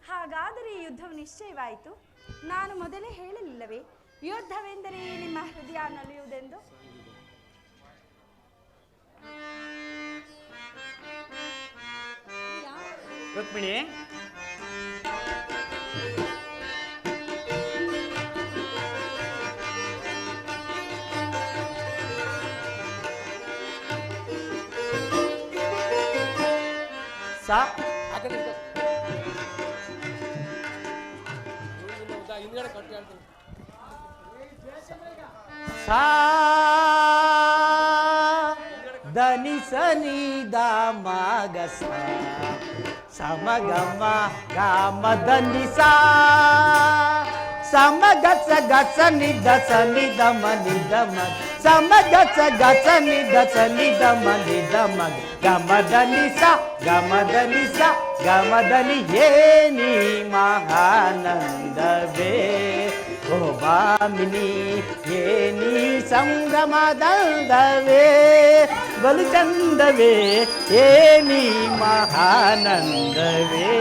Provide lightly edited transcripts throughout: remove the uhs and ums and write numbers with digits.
ಹಾಗಾದರೆ ಈ ಯುದ್ಧವು ನಿಶ್ಚಯವಾಯಿತು. ನಾನು ಮೊದಲೇ ಹೇಳಲಿಲ್ಲವೇ ಯುದ್ಧವೆಂದರೆ ನಿಮ್ಮ ಹೃದಯ ನಲಿಯುವುದೆಂದು? ರುಕ್ಮಿಣಿ, ಧನಿ ಸನಿ ದ ಮಗ ಸಮಗಮ ಗಾಮ ಧನಿ ಸಮ ಗಸ ಗಸ ನಿದ ಸನಿ ದಮ ನಿದ ಮಗ ಸಮ ಗಸ ಗಸ ನಿದ ಸನಿ ದಮ ನಿದ ಮಗ ಗಮ ಧನಿ ಗಮ ಧನಿ ಏನಿ ಮಹಾನಂದವೇ ಓ ಭಾಮಿನಿ ಏನಿ ಸಂಭ್ರಮದಲ್ದವೇ ಬಲು ಚಂದವೇ ಏನಿ ಮಹಾನಂದವೇ.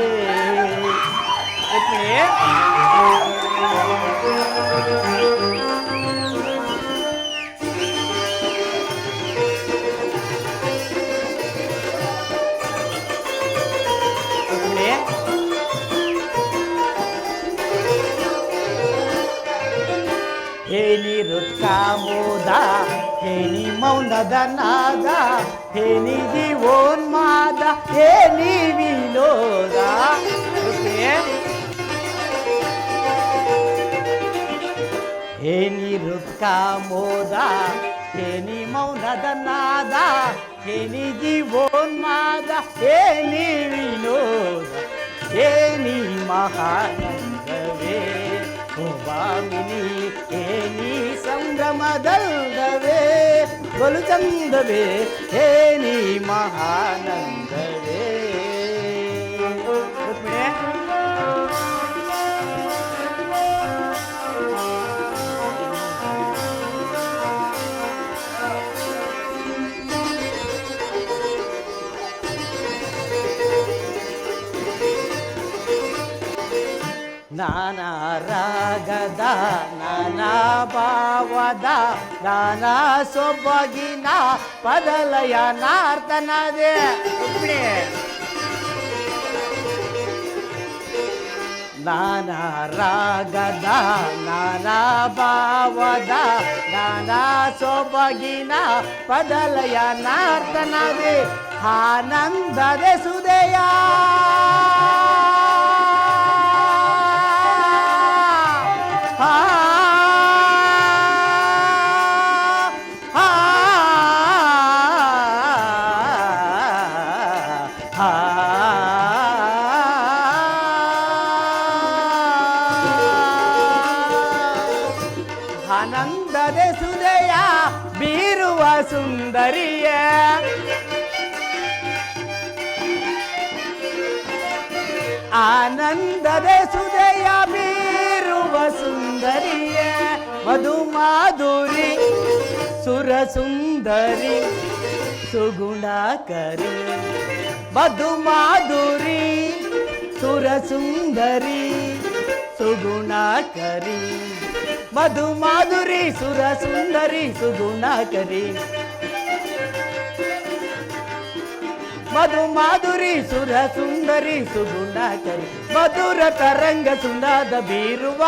ಹೇನಿ ರುತ್ಕಾಮೋದ ಹೇನಿ ಮೌನದ ನಾದ ಹೇನಿ ದಿವೋನ್ಮಾದ ಹೇನಿ ವಿನೋದ. ಹೇನಿ ರುತ್ಕಾಮೋದ ಹೇನಿ ಮೌನದ ನಾದ ಹೇನಿ ದಿವೋನ್ಮಾದ ಹೇನಿ ವಿನೋದ ಹೇನಿ ಮಹಾನಂದವೇ ಓ ಭಾಮಿನಿ ಏನಿ ಸಂಭ್ರಮದಲ್ದವೇ ಬಲು ಚಂದವೇ ಏನಿ ಮಹಾನಂದವೇ. ನಾನಾ ರಾಗದ ನಾನಾ ಭಾವದ ನಾನಾ ಸೊಬಗಿನ ಪದಲಯ ನಾರ್ತನದೇ. ನಾನಾ ರಾಗದ ನಾನಾ ಭಾವದ ನಾನಾ ಸೊಬಗಿನ ಪದಲಯ ನಾರ್ತನದೇ ಆನಂದದ ಸುದಯ ಆನಂದದ ಸುದಯ ಬೀರುವ ಸುಂದರಿಯ ಆನಂದದ ಸುದಯ ಬೀರುವ ಸುಂದರಿಯ ಮಧು ಮಾಧುರಿ ಸುರ ಸುಂದರಿ ಸುಗುಣಕರಿ ಮಧು ಮಾಧುರಿ ಸುರ ಸುಂದರಿ ಸುಗುಣಕರಿ ಮಧು ಮಾಧುರಿ ಸುರ ಸುಂದರಿ ಸುಗುಣಕರಿ ಮಧು ಮಾಧುರಿ ಸುರ ಸುಂದರಿ ಸುಗುಣಕರಿ ಮಧುರ ತರಂಗ ಸುನಾದ ಬೀರುವ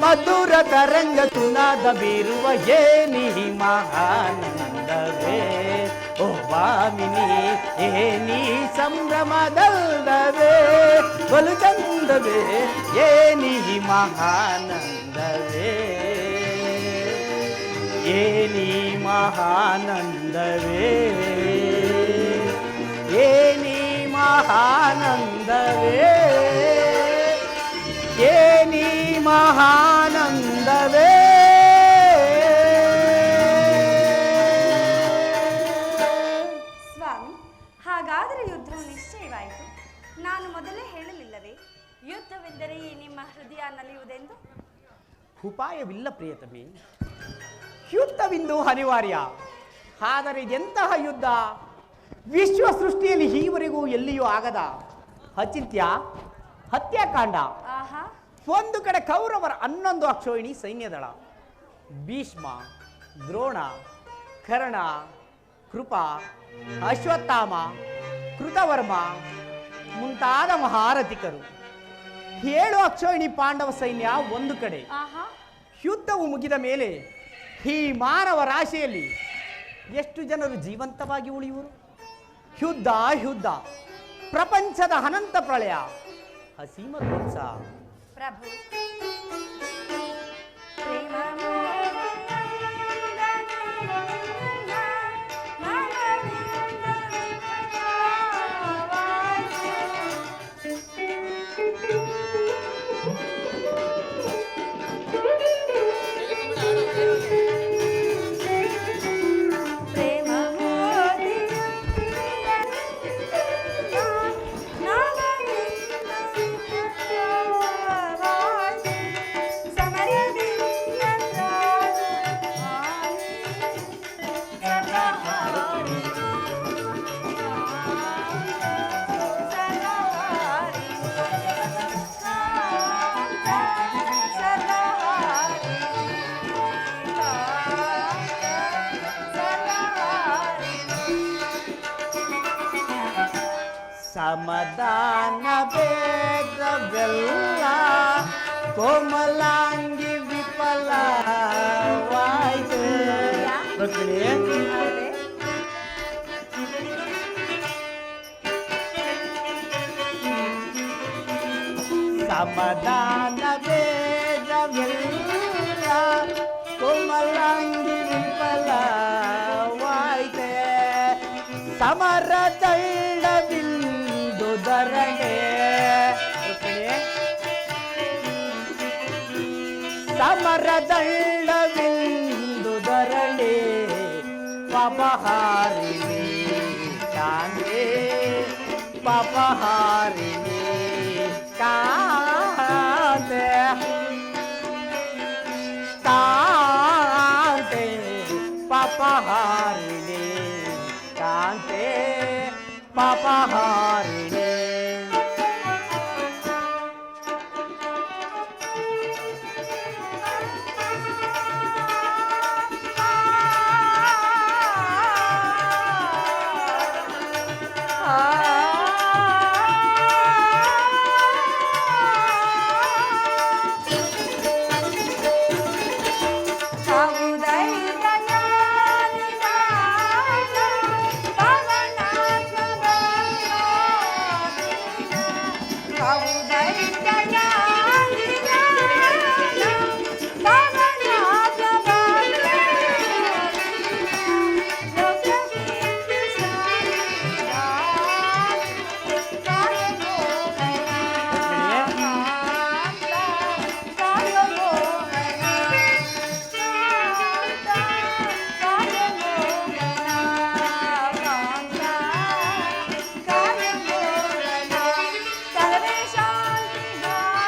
ಮಧುರ ತರಂಗ ಸುನಾದ ಬೀರುವ ಏನಿ ಮಹಾನಂದವೇ ಓ ಭಾಮಿನಿ ಏನಿ ಸಂಭ್ರಮದಲ್ದವೇ ಬಲು ಚಂದವೇ ಏನಿ ಮಹಾನಂದವೇ ಏನಿ ಮಹಾನಂದವೇ ಏನಿ ಮಹಾನಂದವೇ ಏನಿ ಮಹಾನಂದವೇ. ನಲಿಯುವುದೆಂದು? ಉಪಾಯವಿಲ್ಲ ಪ್ರಿಯತಮೆ, ಯುದ್ಧವಿಂದು ಅನಿವಾರ್ಯ. ಆದರೆ ಇದೆಂತಹ ಯುದ್ಧ? ವಿಶ್ವ ಸೃಷ್ಟಿಯಲ್ಲಿ ಈವರೆಗೂ ಎಲ್ಲಿಯೂ ಆಗದ ಅಚಿಂತ್ಯ ಹತ್ಯಾಕಾಂಡ. ಆಹಾ, ಒಂದು ಕಡೆ ಕೌರವರ 11 ಅಕ್ಷೋಹಿಣಿ ಸೈನ್ಯದಳ, ಭೀಷ್ಮ, ದ್ರೋಣ, ಕರ್ಣ, ಕೃಪ, ಅಶ್ವತ್ಥಾಮ, ಕೃತವರ್ಮ ಮುಂತಾದ ಮಹಾರಥಿಕರು. 7 ಅಕ್ಷೋಹಿಣಿ ಪಾಂಡವ ಸೈನ್ಯ ಒಂದು ಕಡೆ. ಆಹಾ, ಯುದ್ಧವು ಮುಗಿದ ಮೇಲೆ ಈ ಮಾನವ ರಾಶಿಯಲ್ಲಿ ಎಷ್ಟು ಜನರು ಜೀವಂತವಾಗಿ ಉಳಿಯುವರು? ಯುದ್ಧ ಯುದ್ಧ, ಪ್ರಪಂಚದ ಅನಂತ ಪ್ರಳಯ, ಅಸೀಮ ಧ್ವಂಸ. ಪ್ರಭು ಸಮಾಧಾನ ಬೇಡವೆಲ್ಲ, ಕೋಮಲಾಂಗಿ ವಿಫಲವಾಯ್ತು. ಸಮಾಧಾನ ಬೇಡವೆಲ್ಲ, ಕೋಮಲಾಂಗಿ ವಿಫಲವಾಯ್ತು. ಸಮರ ತೈಳವಿಂದು ಧರಣೆ, ಸಮರದಳ್ಳವಿಂದು ಧರಣೆ, ಪಾಪಹಾರಿಣಿ ಕಾಂತೆ, ಪಾಪಹಾರಿಣಿ ಕಾಂತೆ, ಕಾಂತೆ ಪಾಪಹಾರಿಣಿ ಕಾಂತೆ, ಪಾಪಹಾರಿಣಿ.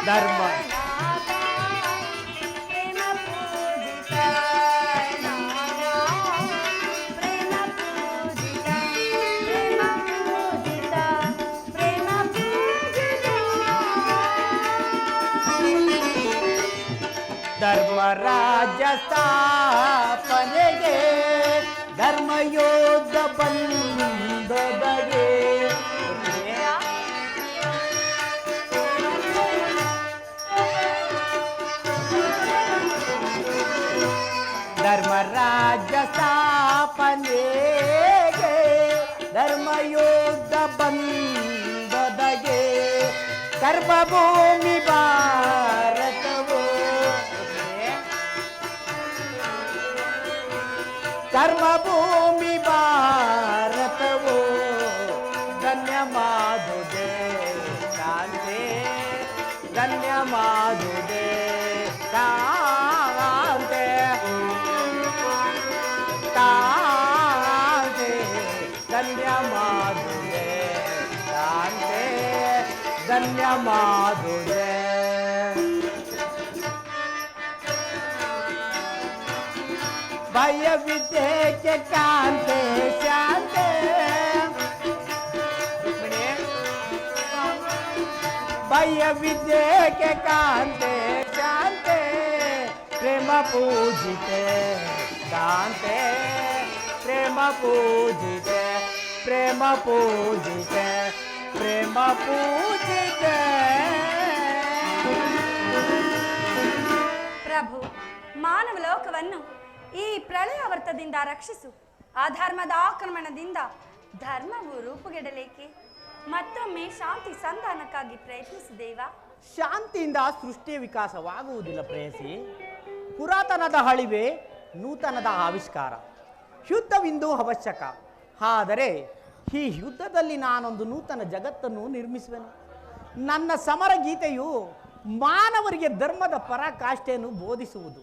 ಧರ್ಮ ಧರ್ಮರಾಜ್ಯ ಸ್ಥಾಪನೆಗೆ, ಧರ್ಮಯೋಧ ಬಂದೊದಗೆ. ಧರ್ಮರಾಜ್ಯ ಸ್ಥಾಪನೆಗೆ, ಧರ್ಮಯೋಧ ಬಂದೊದಗೆ. ಕರ್ಮಭೂಮಿ ಭಾರತವು, ಕರ್ಮಭೂಮಿ ಭಾರತವು ಧನ್ಯವಾದುದೇ ಕಾಂತೆ, ಧನ್ಯವಾದುದೇ ಕಾಂತೆ, ಕಾಂತೆ ಧನ್ಯವಾದುದೇ ಕಾಂತೆ, ಧನ್ಯವಾದುದೇ. ವಿದ್ಯೆಗೆ ಕಾಂತೆ ಶಾಂತೆ ಭಯ ವಿದ್ಯೆಗೆ ಕಾಂತೆ ಶಾಂತೆ ಪ್ರೇಮ ಪೂಜಿತೆ ಕಾಂತೆ ಪ್ರೇಮ ಪೂಜಿತೆ ಪ್ರೇಮ ಪೂಜಿತೆ ಪ್ರೇಮ ಪೂಜಿತೆ. ಪ್ರಭು, ಮಾನವ ಲೋಕವನ್ನು ಈ ಪ್ರಳಯಾವರ್ತದಿಂದ ರಕ್ಷಿಸು. ಅಧರ್ಮದ ಆಕ್ರಮಣದಿಂದ ಧರ್ಮವು ರೂಪುಗೆಡಲೇಕೆ? ಮತ್ತೊಮ್ಮೆ ಶಾಂತಿ ಸಂಧಾನಕ್ಕಾಗಿ ಪ್ರಯತ್ನಿಸು ದೇವ. ಶಾಂತಿಯಿಂದ ಸೃಷ್ಟಿಯ ವಿಕಾಸವಾಗುವುದಿಲ್ಲ ಪ್ರೇಯಸಿ. ಪುರಾತನದ ಅಳಿವೆ ನೂತನದ ಆವಿಷ್ಕಾರ. ಯುದ್ಧವಿಂದು ಅವಶ್ಯಕ. ಆದರೆ ಈ ಯುದ್ಧದಲ್ಲಿ ನಾನೊಂದು ನೂತನ ಜಗತ್ತನ್ನು ನಿರ್ಮಿಸುವೆನು. ನನ್ನ ಸಮರ ಗೀತೆಯು ಮಾನವರಿಗೆ ಧರ್ಮದ ಪರಾಕಾಷ್ಠೆಯನ್ನು ಬೋಧಿಸುವುದು.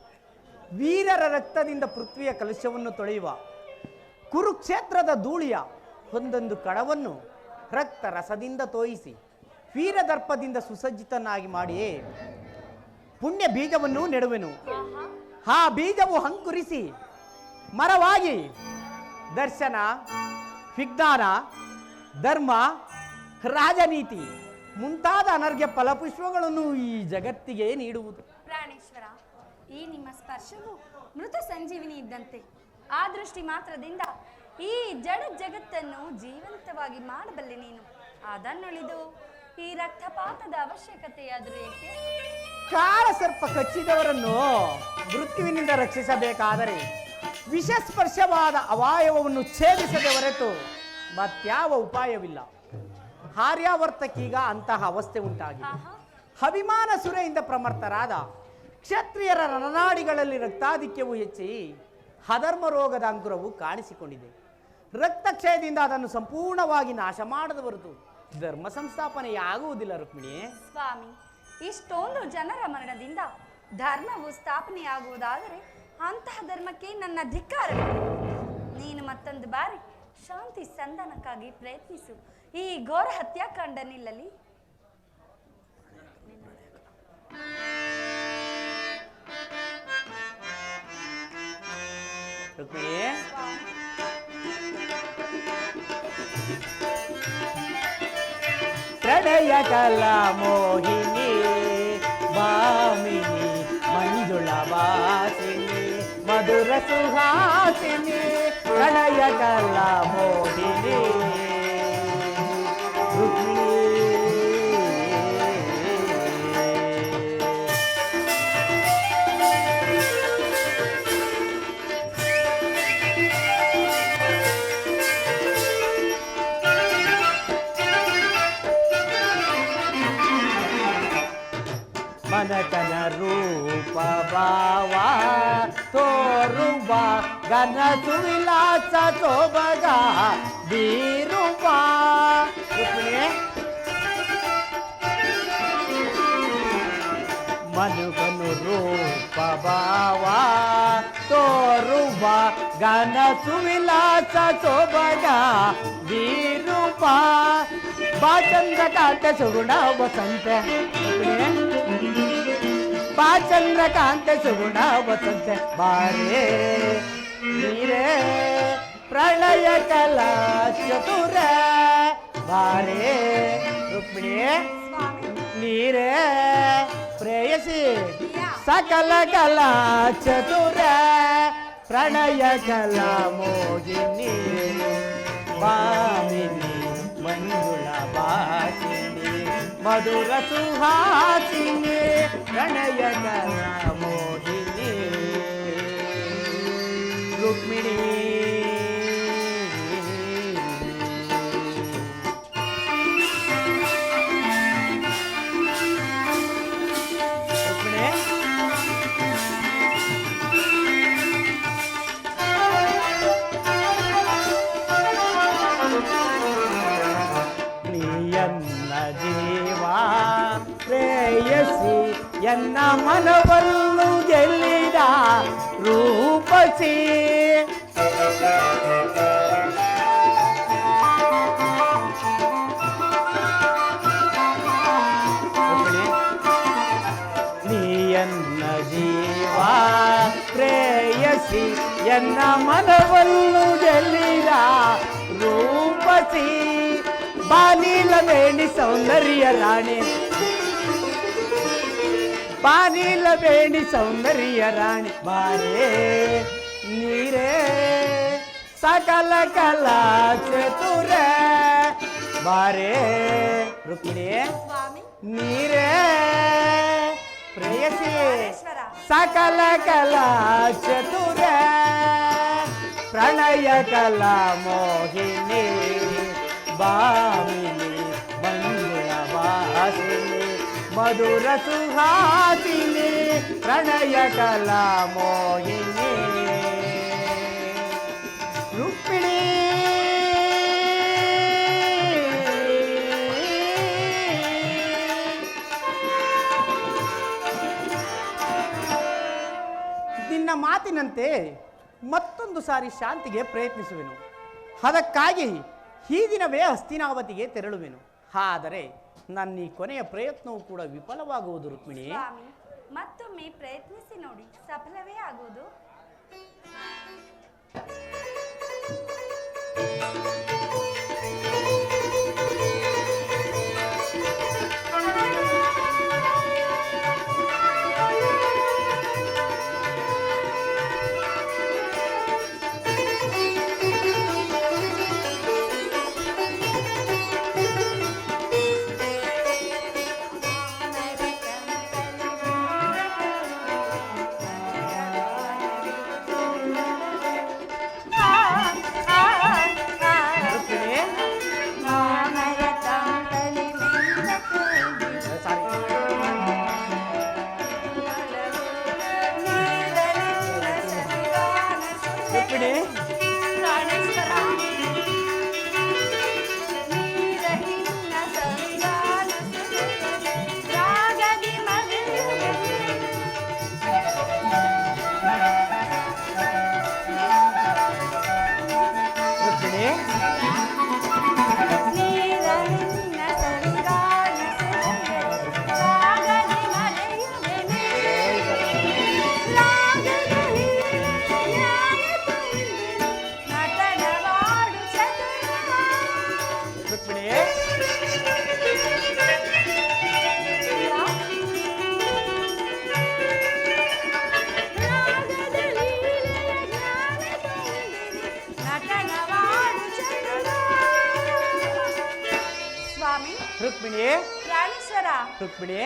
ವೀರರ ರಕ್ತದಿಂದ ಪೃಥ್ವಿಯ ಕಲುಷವನ್ನು ತೊಳೆಯುವ ಕುರುಕ್ಷೇತ್ರದ ಧೂಳಿಯ ಒಂದೊಂದು ಕಣವನ್ನು ರಕ್ತ ರಸದಿಂದ ತೋಯಿಸಿ ವೀರದರ್ಪದಿಂದ ಸುಸಜ್ಜಿತನಾಗಿ ಮಾಡಿಯೇ ಪುಣ್ಯ ಬೀಜವನ್ನು ನೆಡುವೆನು. ಆ ಬೀಜವು ಅಂಕುರಿಸಿ ಮರವಾಗಿ ದರ್ಶನ, ವಿಜ್ಞಾನ, ಧರ್ಮ, ರಾಜನೀತಿ ಮುಂತಾದ ಅನರ್ಘ್ಯ ಫಲಪುಷ್ಪಗಳನ್ನು ಈ ಜಗತ್ತಿಗೆ ನೀಡುವುದು. ಪ್ರಾಣೇಶ್ವರ, ಈ ನಿಮ್ಮ ಸ್ಪರ್ಶವು ಮೃತ ಸಂಜೀವಿನಿ ಇದ್ದಂತೆ. ಆ ದೃಷ್ಟಿ ಮಾತ್ರದಿಂದ ಈ ಜಡ ಜಗತ್ತನ್ನು ಜೀವಂತವಾಗಿ ಮಾಡಬಲ್ಲೆ ನೀನು. ಅದನ್ನುಳಿದು ಈ ರಕ್ತಪಾತದ ಅವಶ್ಯಕತೆಯಾದರೂ ಏಕೆ? ಕಾಳ ಸರ್ಪ ಕಚ್ಚಿದವರನ್ನು ಮೃತ್ಯುವಿನಿಂದ ರಕ್ಷಿಸಬೇಕಾದರೆ ವಿಷಸ್ಪರ್ಶವಾದ ಅವಯವವನ್ನು ಛೇದಿಸದೆ ಹೊರತು ಮತ್ಯಾವ ಉಪಾಯವಿಲ್ಲ. ಆರ್ಯಾವರ್ತಕ್ಕೀಗ ಅಂತಹ ಅವಸ್ಥೆ ಉಂಟಾಗಿದೆ. ಅಭಿಮಾನ ಸುರೆಯಿಂದ ಪ್ರಮರ್ತರಾದ ಕ್ಷತ್ರಿಯರ ರಣನಾಡಿಗಳಲ್ಲಿ ರಕ್ತಾಧಿಕ್ಯವು ಹೆಚ್ಚಿ ಅಧರ್ಮ ರೋಗದ ಅಂಕುರವು ಕಾಣಿಸಿಕೊಂಡಿದೆ. ರಕ್ತಕ್ಷಯದಿಂದ ಅದನ್ನು ಸಂಪೂರ್ಣವಾಗಿ ನಾಶ ಮಾಡದ ಹೊರತು ಧರ್ಮ ಸಂಸ್ಥಾಪನೆಯಾಗುವುದಿಲ್ಲ. ರುಕ್ಮಿಣಿ ಸ್ವಾಮಿ, ಇಷ್ಟೊಂದು ಜನರ ಮರಣದಿಂದ ಧರ್ಮವು ಸ್ಥಾಪನೆಯಾಗುವುದಾದರೆ ಅಂತಹ ಧರ್ಮಕ್ಕೆ ನನ್ನ ಧಿಕ್ಕಾರವಿದೆ. ನೀನು ಮತ್ತೊಂದು ಬಾರಿ ಶಾಂತಿ ಸಂಧಾನಕ್ಕಾಗಿ ಪ್ರಯತ್ನಿಸು. ಈ ಘೋರ ಹತ್ಯಾಕಾಂಡ ನಿಲ್ಲಲಿ. ರುಕ್ಮಿಣಿ, ಪ್ರಣಯ ಕಲಾ ಮೋಹಿನಿ ಭಾಮಿನಿ ಮಂಜುಳ ವಾಸಿನಿ ಮಧುರ ಸುಹಾಸಿನಿ ಪ್ರಣಯ ಕಲಾ ಮೋಹಿನಿ ರುಕ್ಮಿಣಿ. ಮನಕನ ರೂಪ ಭಾವ ತೋರುವ ಗನಸು ವಿಲಾಸ ತೋಬಗ ಬೀರುವ. ಮನುಗನು ರೂಪ ಭಾವ ತೋರುವ ಗನಸು ವಿಲಾಸ ತೋಬಗ ಬೀರುವ. ಬಾಚಂದ್ರ ಕಾಂತ ಸುಗುಣ ವಸಂತ ಬಾಚಂದ್ರ ಕಾಂತ ಸುಗುಣ ವಸಂತ ಬಾರೇ ನೀರೇ ಪ್ರಳಯ ಕಲಾ ಚತುರ ಬಾರೇ ರುಕ್ಮಿಣಿ ನೀರೇ ಪ್ರೇಯಸಿ ಸಕಲ ಕಲಾ ಚತುರ ಪ್ರಣಯ ಕಲಾ ಮೋಹಿನಿ ಭಾಮಿನಿ ಮಂಜುಳ ವಾಸಿನಿ ಮಧುರ ಸುಹಾಸಿನಿ ಪ್ರಣಯ ಕಲಾ ಮೋಹಿನಿ ರುಕ್ಮಿಣಿ. ಪ್ರೇಯಸಿ ಎನ್ನ ಮನವನ್ನು ಗೆಲ್ಲಿದ ರೂಪಸಿ ನೀಯನ್ನ ಜೀವ ಪ್ರೇಯಸಿ ಎನ್ನ ಮನವನ್ನು ಗೆಲ್ಲಿದ ರೂಪಸಿ ಬಾನಿಲ ವೇಣಿ ಸೌಂದರ್ಯ ರಾಣಿ ಬಾನಿಲ ವೇಣಿ ಸೌಂದರ್ಯ ರಾಣಿ ಬಾರೇ ನೀರೇ ಸಕಲ ಕಲಾ ಚತುರ ಬಾರೇ ರುಕ್ಮಿಣಿ ಸ್ವಾಮಿ ನೀರೇ ಪ್ರೇಯಸಿ ಪ್ರಾಣೇಶ್ವರ ಸಕಲ ಕಲಾ ಚತುರ ಪ್ರಣಯ ಕಲಾ ಮೋಹಿನಿ ಬಾಮಿನಿ ಮಂಜುಳ ವಾಸಿನಿ ಮಧುರ ಸುಹಾಸಿನಿ ಪ್ರಣಯ ಕಲಾ ಮೋಹಿನಿ ರುಕ್ಮಿಣಿ ನಿನ್ನ ಮಾತಿನಂತೆ ಮತ್ತೊಂದು ಸಾರಿ ಶಾಂತಿಗೆ ಪ್ರಯತ್ನಿಸುವೆನು. ಅದಕ್ಕಾಗಿ ಈ ದಿನವೇ ಹಸ್ತಿನಾವತಿಗೆ ತೆರಳುವೆನು. ಆದರೆ ನನ್ನ ಈ ಕೊನೆಯ ಪ್ರಯತ್ನವೂ ಕೂಡ ವಿಫಲವಾಗುವುದು ರುಕ್ಮಿಣಿ. ಸ್ವಾಮಿ ಮತ್ತೊಮ್ಮೆ ಪ್ರಯತ್ನಿಸಿ ನೋಡಿ, ಸಫಲವೇ ಆಗುವುದು. ರುಕ್ಮಿಣಿ ಪ್ರಾಣೇಶ್ವರ ರುಕ್ಮಿಣಿ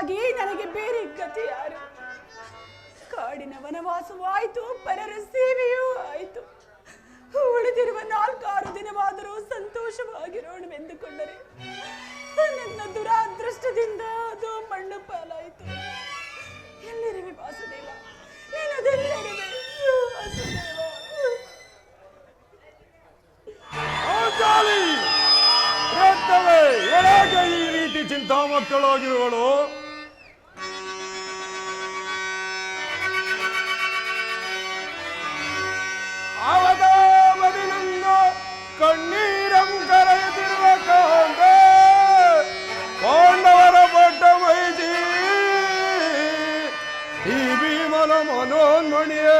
ಹೊರತಾಗಿ ನನಗೆ ಬೇರೆ ಗತಿ ಯಾರು? ಕಾಡಿನ ವನವಾಸವಾಯಿತು, ಪರರ ಸೇವೆಯೂ ಆಯಿತು. ಉಳಿದಿರುವ 4-6 ದಿನವಾದರೂ ಸಂತೋಷವಾಗಿರೋಣವೆಂದುಕೊಂಡರೆ ನನ್ನ ದುರಾದೃಷ್ಟದಿಂದ ಅದು ಮಣ್ಣು ಪಾಲಾಯಿತು. ಎಲ್ಲಿರುವೆ ವಾಸುದೇವ, ನೀನದೆಲ್ಲಿರುವೆ ವಾಸುದೇವ? ಯಾಕೆ ಈ ರೀತಿ ಚಿಂತಾಮಕ್ಕಳಾಗಿರುವಳು? ಅವಧಾಮದಿನಿಂದ ಕಣ್ಣೀರಂ ಕರೆಯುತ್ತಿರುವ ಕಾಂತೆ ಪಾಂಡವರ ಪಟ್ಟ ಮೈಜಿ ಈ ಭೀಮನ ಮನೋನ್ಮಣಿಯೇ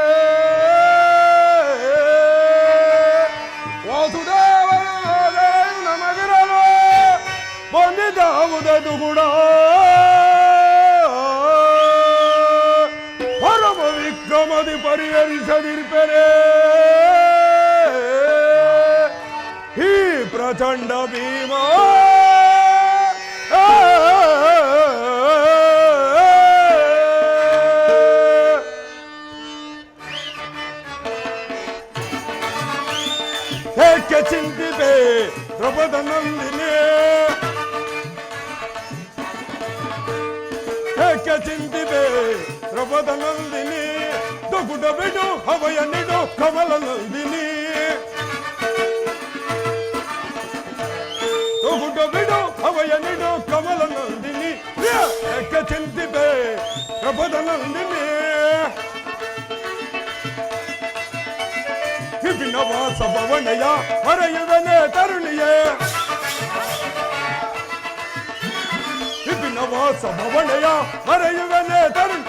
ವಾಸುದೇವನ ನಮಗಿರಲು ಬಂದಿದ್ದಾವುದದು ಕೂಡ ಪರಮ ವಿಕ್ರಮದಿ ಪರಿಹರಿಸದಿರ್ಪರೆ ಈ ಪ್ರಚಂಡ ಭೀಮ ಏಕೆ ಚಿಂತಿದೆ ಪ್ರಭದ ನಂದಿನಿ, ಏಕೆ ಚಿಂತಿದೆ ಪ್ರಭದ ನಂದಿನಿ, ದುಗುಡ ಬಿಡು ಹವಯ ನಿಡು ಕಮಲ ನಂದಿನಿ, ದುಗುಡ ಬಿಡು ಹವಯ ನಿಡು ಕಮಲ ನಂದಿನಿ, ಏಕೆ ಚಿಂತಿದೆ ಪ್ರಭದ ನಂದಿನಿ. ವಿಪಿನವಾಸ ಭವನಯ ಹರೆಯುವನೆ ತರುಣಿಯೇ, ವಿಪಿನವಾಸ ಭವನಯ ಹರೆಯುವನೆ ತರುಣಿ,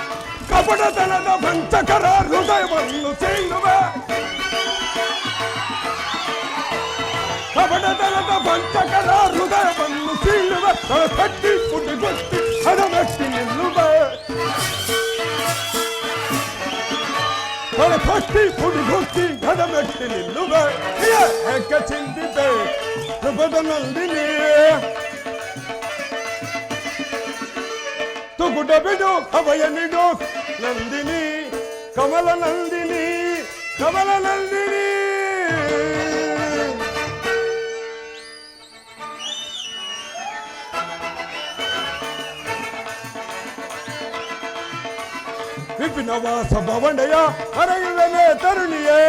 ಕಪಟತನದ ವಂಚಕರ ಹೃದಯವನ್ನು ಸೀಳುವೆ, ಕಪಟತನದ ವಂಚಕರ ಹೃದಯವನ್ನು ಸೀಳುವೆ, ಕಟ್ಟಿ ಪುಟಿಗೊತ್ತಿ ಹದಮೆಟ್ಟಿ ನಿಲ್ಲುವೆ, ಕಟ್ಟಿ ಪುಟಿಗೊತ್ತಿ ಹದಮೆಟ್ಟಿ ನಿಲ್ಲುವೆ. ಏಕೆ ಚಿಂತಿತೆ ಕೃಪದ ನಂದಿನಿ, ತುಗುಡ ಬಿಡು ಹವಯ ನಿಡು ನಂದಿನಿ, ಕಮಲ ನಂದಿನಿ, ಕಮಲ ನಂದಿನಿ. ವಿಪಿನವಾಸ ಭವನಯ ಹರೆಯುವನೆ ತರುಣಿಯೇ,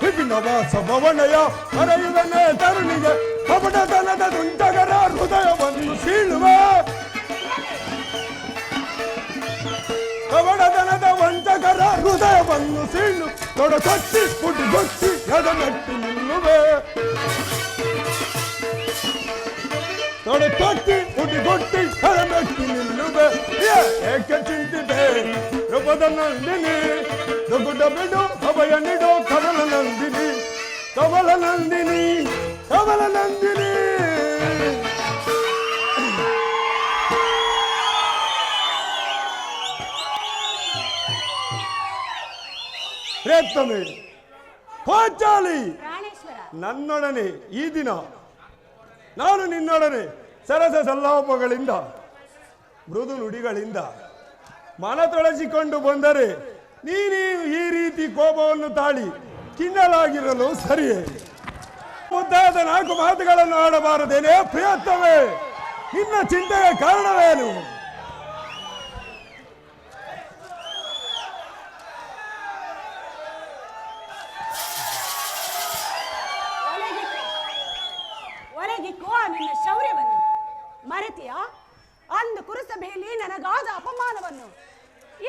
ವಿಪಿನವಾಸ ಭವನಯ ಹರೆಯುವನೆ ತರುಣಿಗೆ, ಕಪಟತನದ ದುಂಟಗರ ಹೃದಯವನ್ನು ಸೀಳುವೆ, ಕಪಟತನದ ವಂಚಕರ ಹೃದಯವನ್ನು ಸೀಳು, ತೊಡಕೊತ್ತಿ ಪುಟಿಗೊತ್ತಿ ಎದಮೆಟ್ಟಿ ನಿಲ್ಲುವೆ, ತೊಡಕೊತ್ತಿ ಪುಟಿಗೊತ್ತಿ ಎದಮೆಟ್ಟಿ ನಿಲ್ಲುವೆ. ಏಕೆ ಚಿಂತಿದೆ ರೂಪದ ನಂದಿನಿ, ದುಗುಡ ಬಿಡು ಅಭಯ ನಿಡು ಕಮಲ ನಂದಿನಿ, ಕಮಲ ನಂದಿನಿ, ಕಮಲ ನಂದಿನಿ. ಪ್ರೇತಮೆ ಪಾಂಚಾಲಿ, ನನ್ನೊಡನೆ ಈ ದಿನ ನಾನು ನಿನ್ನೊಡನೆ ಸರಸ ಸಲ್ಲಾಪಗಳಿಂದ ಮೃದು ನುಡಿಗಳಿಂದ ಮನ ತೊಳಸಿಕೊಂಡು ಬಂದರೆ ನೀನು ಈ ರೀತಿ ಕೋಪವನ್ನು ತಾಳಿ ಕಿನ್ನಲಾಗಿರಲು ಸರಿಯೇ? ಮುದ್ದಾದ 4 ಮಾತುಗಳನ್ನು ಆಡಬಾರದೇನೆ ಪ್ರಿಯತಮೆ? ನಿನ್ನ ಚಿಂತೆಗೆ ಕಾರಣವೇನು? ಒಳಗಿಕ್ಕೋ ನಿನ್ನ ಶೌರ್ಯವನ್ನು ಮರೆತಿಯ? ಅಂದು ಕುರುಸಭೆಯಲ್ಲಿ ನನಗಾದ ಅಪಮಾನವನ್ನು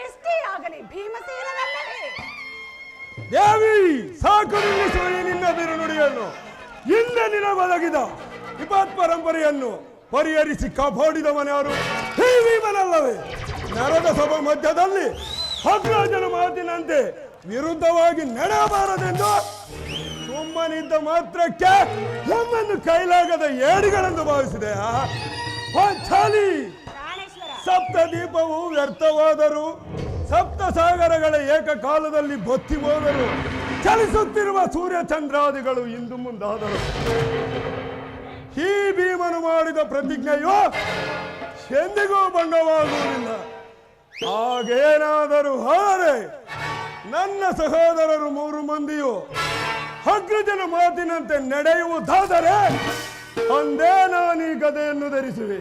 ಎಷ್ಟೇ ಆಗಲಿ ಭೀಮಸೇನನಲ್ಲವೇ? ದೇವಿ, ಸಾಕು ನಿಲ್ಲಿಸುವ ನಿನ್ನ ಬಿರುನುಡಿಯನ್ನು. ಹಿಂದೆ ನಿನಗೊದಗಿದ ವಿಪತ್ ಪರಂಪರೆಯನ್ನು ಪರಿಹರಿಸಿ ಕಾಪಾಡಿದವನ್ಯಾರು? ಈ ಭೀಮನಲ್ಲವೇ? ನರದ ಸಭಾ ಮಧ್ಯದಲ್ಲಿ ಅಗ್ರಜನ ಮಾತಿನಂತೆ ವಿರುದ್ಧವಾಗಿ ನಡೆಯಬಾರದೆಂದು ಸುಮ್ಮನಿದ್ದ ಮಾತ್ರಕ್ಕೆ ನಮ್ಮನ್ನು ಕೈಲಾಗದ ಏಡಿಗಳೆಂದು ಭಾವಿಸಿದೆಯಾ? ಸಪ್ತ ದೀಪವು ವ್ಯರ್ಥವಾದರು, ಸಪ್ತ ಸಾಗರಗಳ ಏಕಕಾಲದಲ್ಲಿ ಬತ್ತಿ ಹೋದರು, ಚಲಿಸುತ್ತಿರುವ ಸೂರ್ಯ ಚಂದ್ರಾದಿಗಳು ಇಂದು ಮುಂದಾದರು. ಈ ಭೀಮನು ಮಾಡಿದ ಪ್ರತಿಜ್ಞೆಯು ಎಂದಿಗೂ ಭಂಗವಾಗುವುದಿಲ್ಲ. ಹಾಗೇನಾದರೂ ಆದರೆ ನನ್ನ ಸಹೋದರರು 3 ಮಂದಿಯು ಅಗ್ರಜನ ಮಾತಿನಂತೆ ನಡೆಯುವುದಾದರೆ ಅಂದೇ ನಾನು ಈ ಗದೆಯನ್ನು ಧರಿಸುವೆ.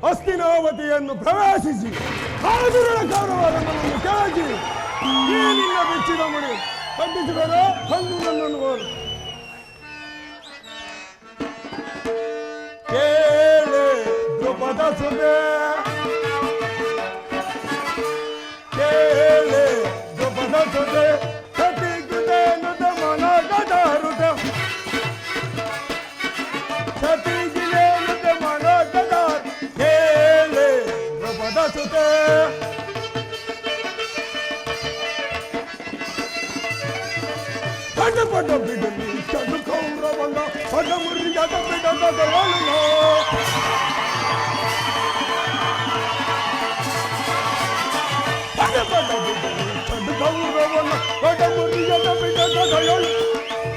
ಹಸ್ತಿನಾವತಿಯನ್ನು ಪ್ರವೇಶಿಸಿ ಕಾರವಾದ ನನ್ನನ್ನು ಕೆಳಗಿ ಈ ನಿನ್ನ ಬೆಚ್ಚಿದ ಮುಡಿ ಖಂಡಿಸುವುದು ಅಂದು ನನ್ನನ್ನು ಹೋರು. ಕೇಳೆ ದ್ರುಪದ ಸುದೆ, ಕೇಳೆ ದ್ರುಪದ ಸುದೆ, ಸತಿಗುದೆ ನುತ ಮನ ಗದಾರುದ, ಸತಿಗಿಲೆ ನುತ ಮನ ಗದಾರು, ಕೇಳೆ ದ್ರುಪದ ಸುದೆ. ಪಟ ಬಿಡಲಿ ಚದು ಕೌರವಂಗ ಪದ ಮುರಿಯದ ಬಿಡದ ಹೇಳೋ. ಪಟ ಬಿಡಲಿ ಚದು ಕೌರವಂಗ ಪದ ಮುರಿಯದ ಬಿಡದ ಹೇಳು.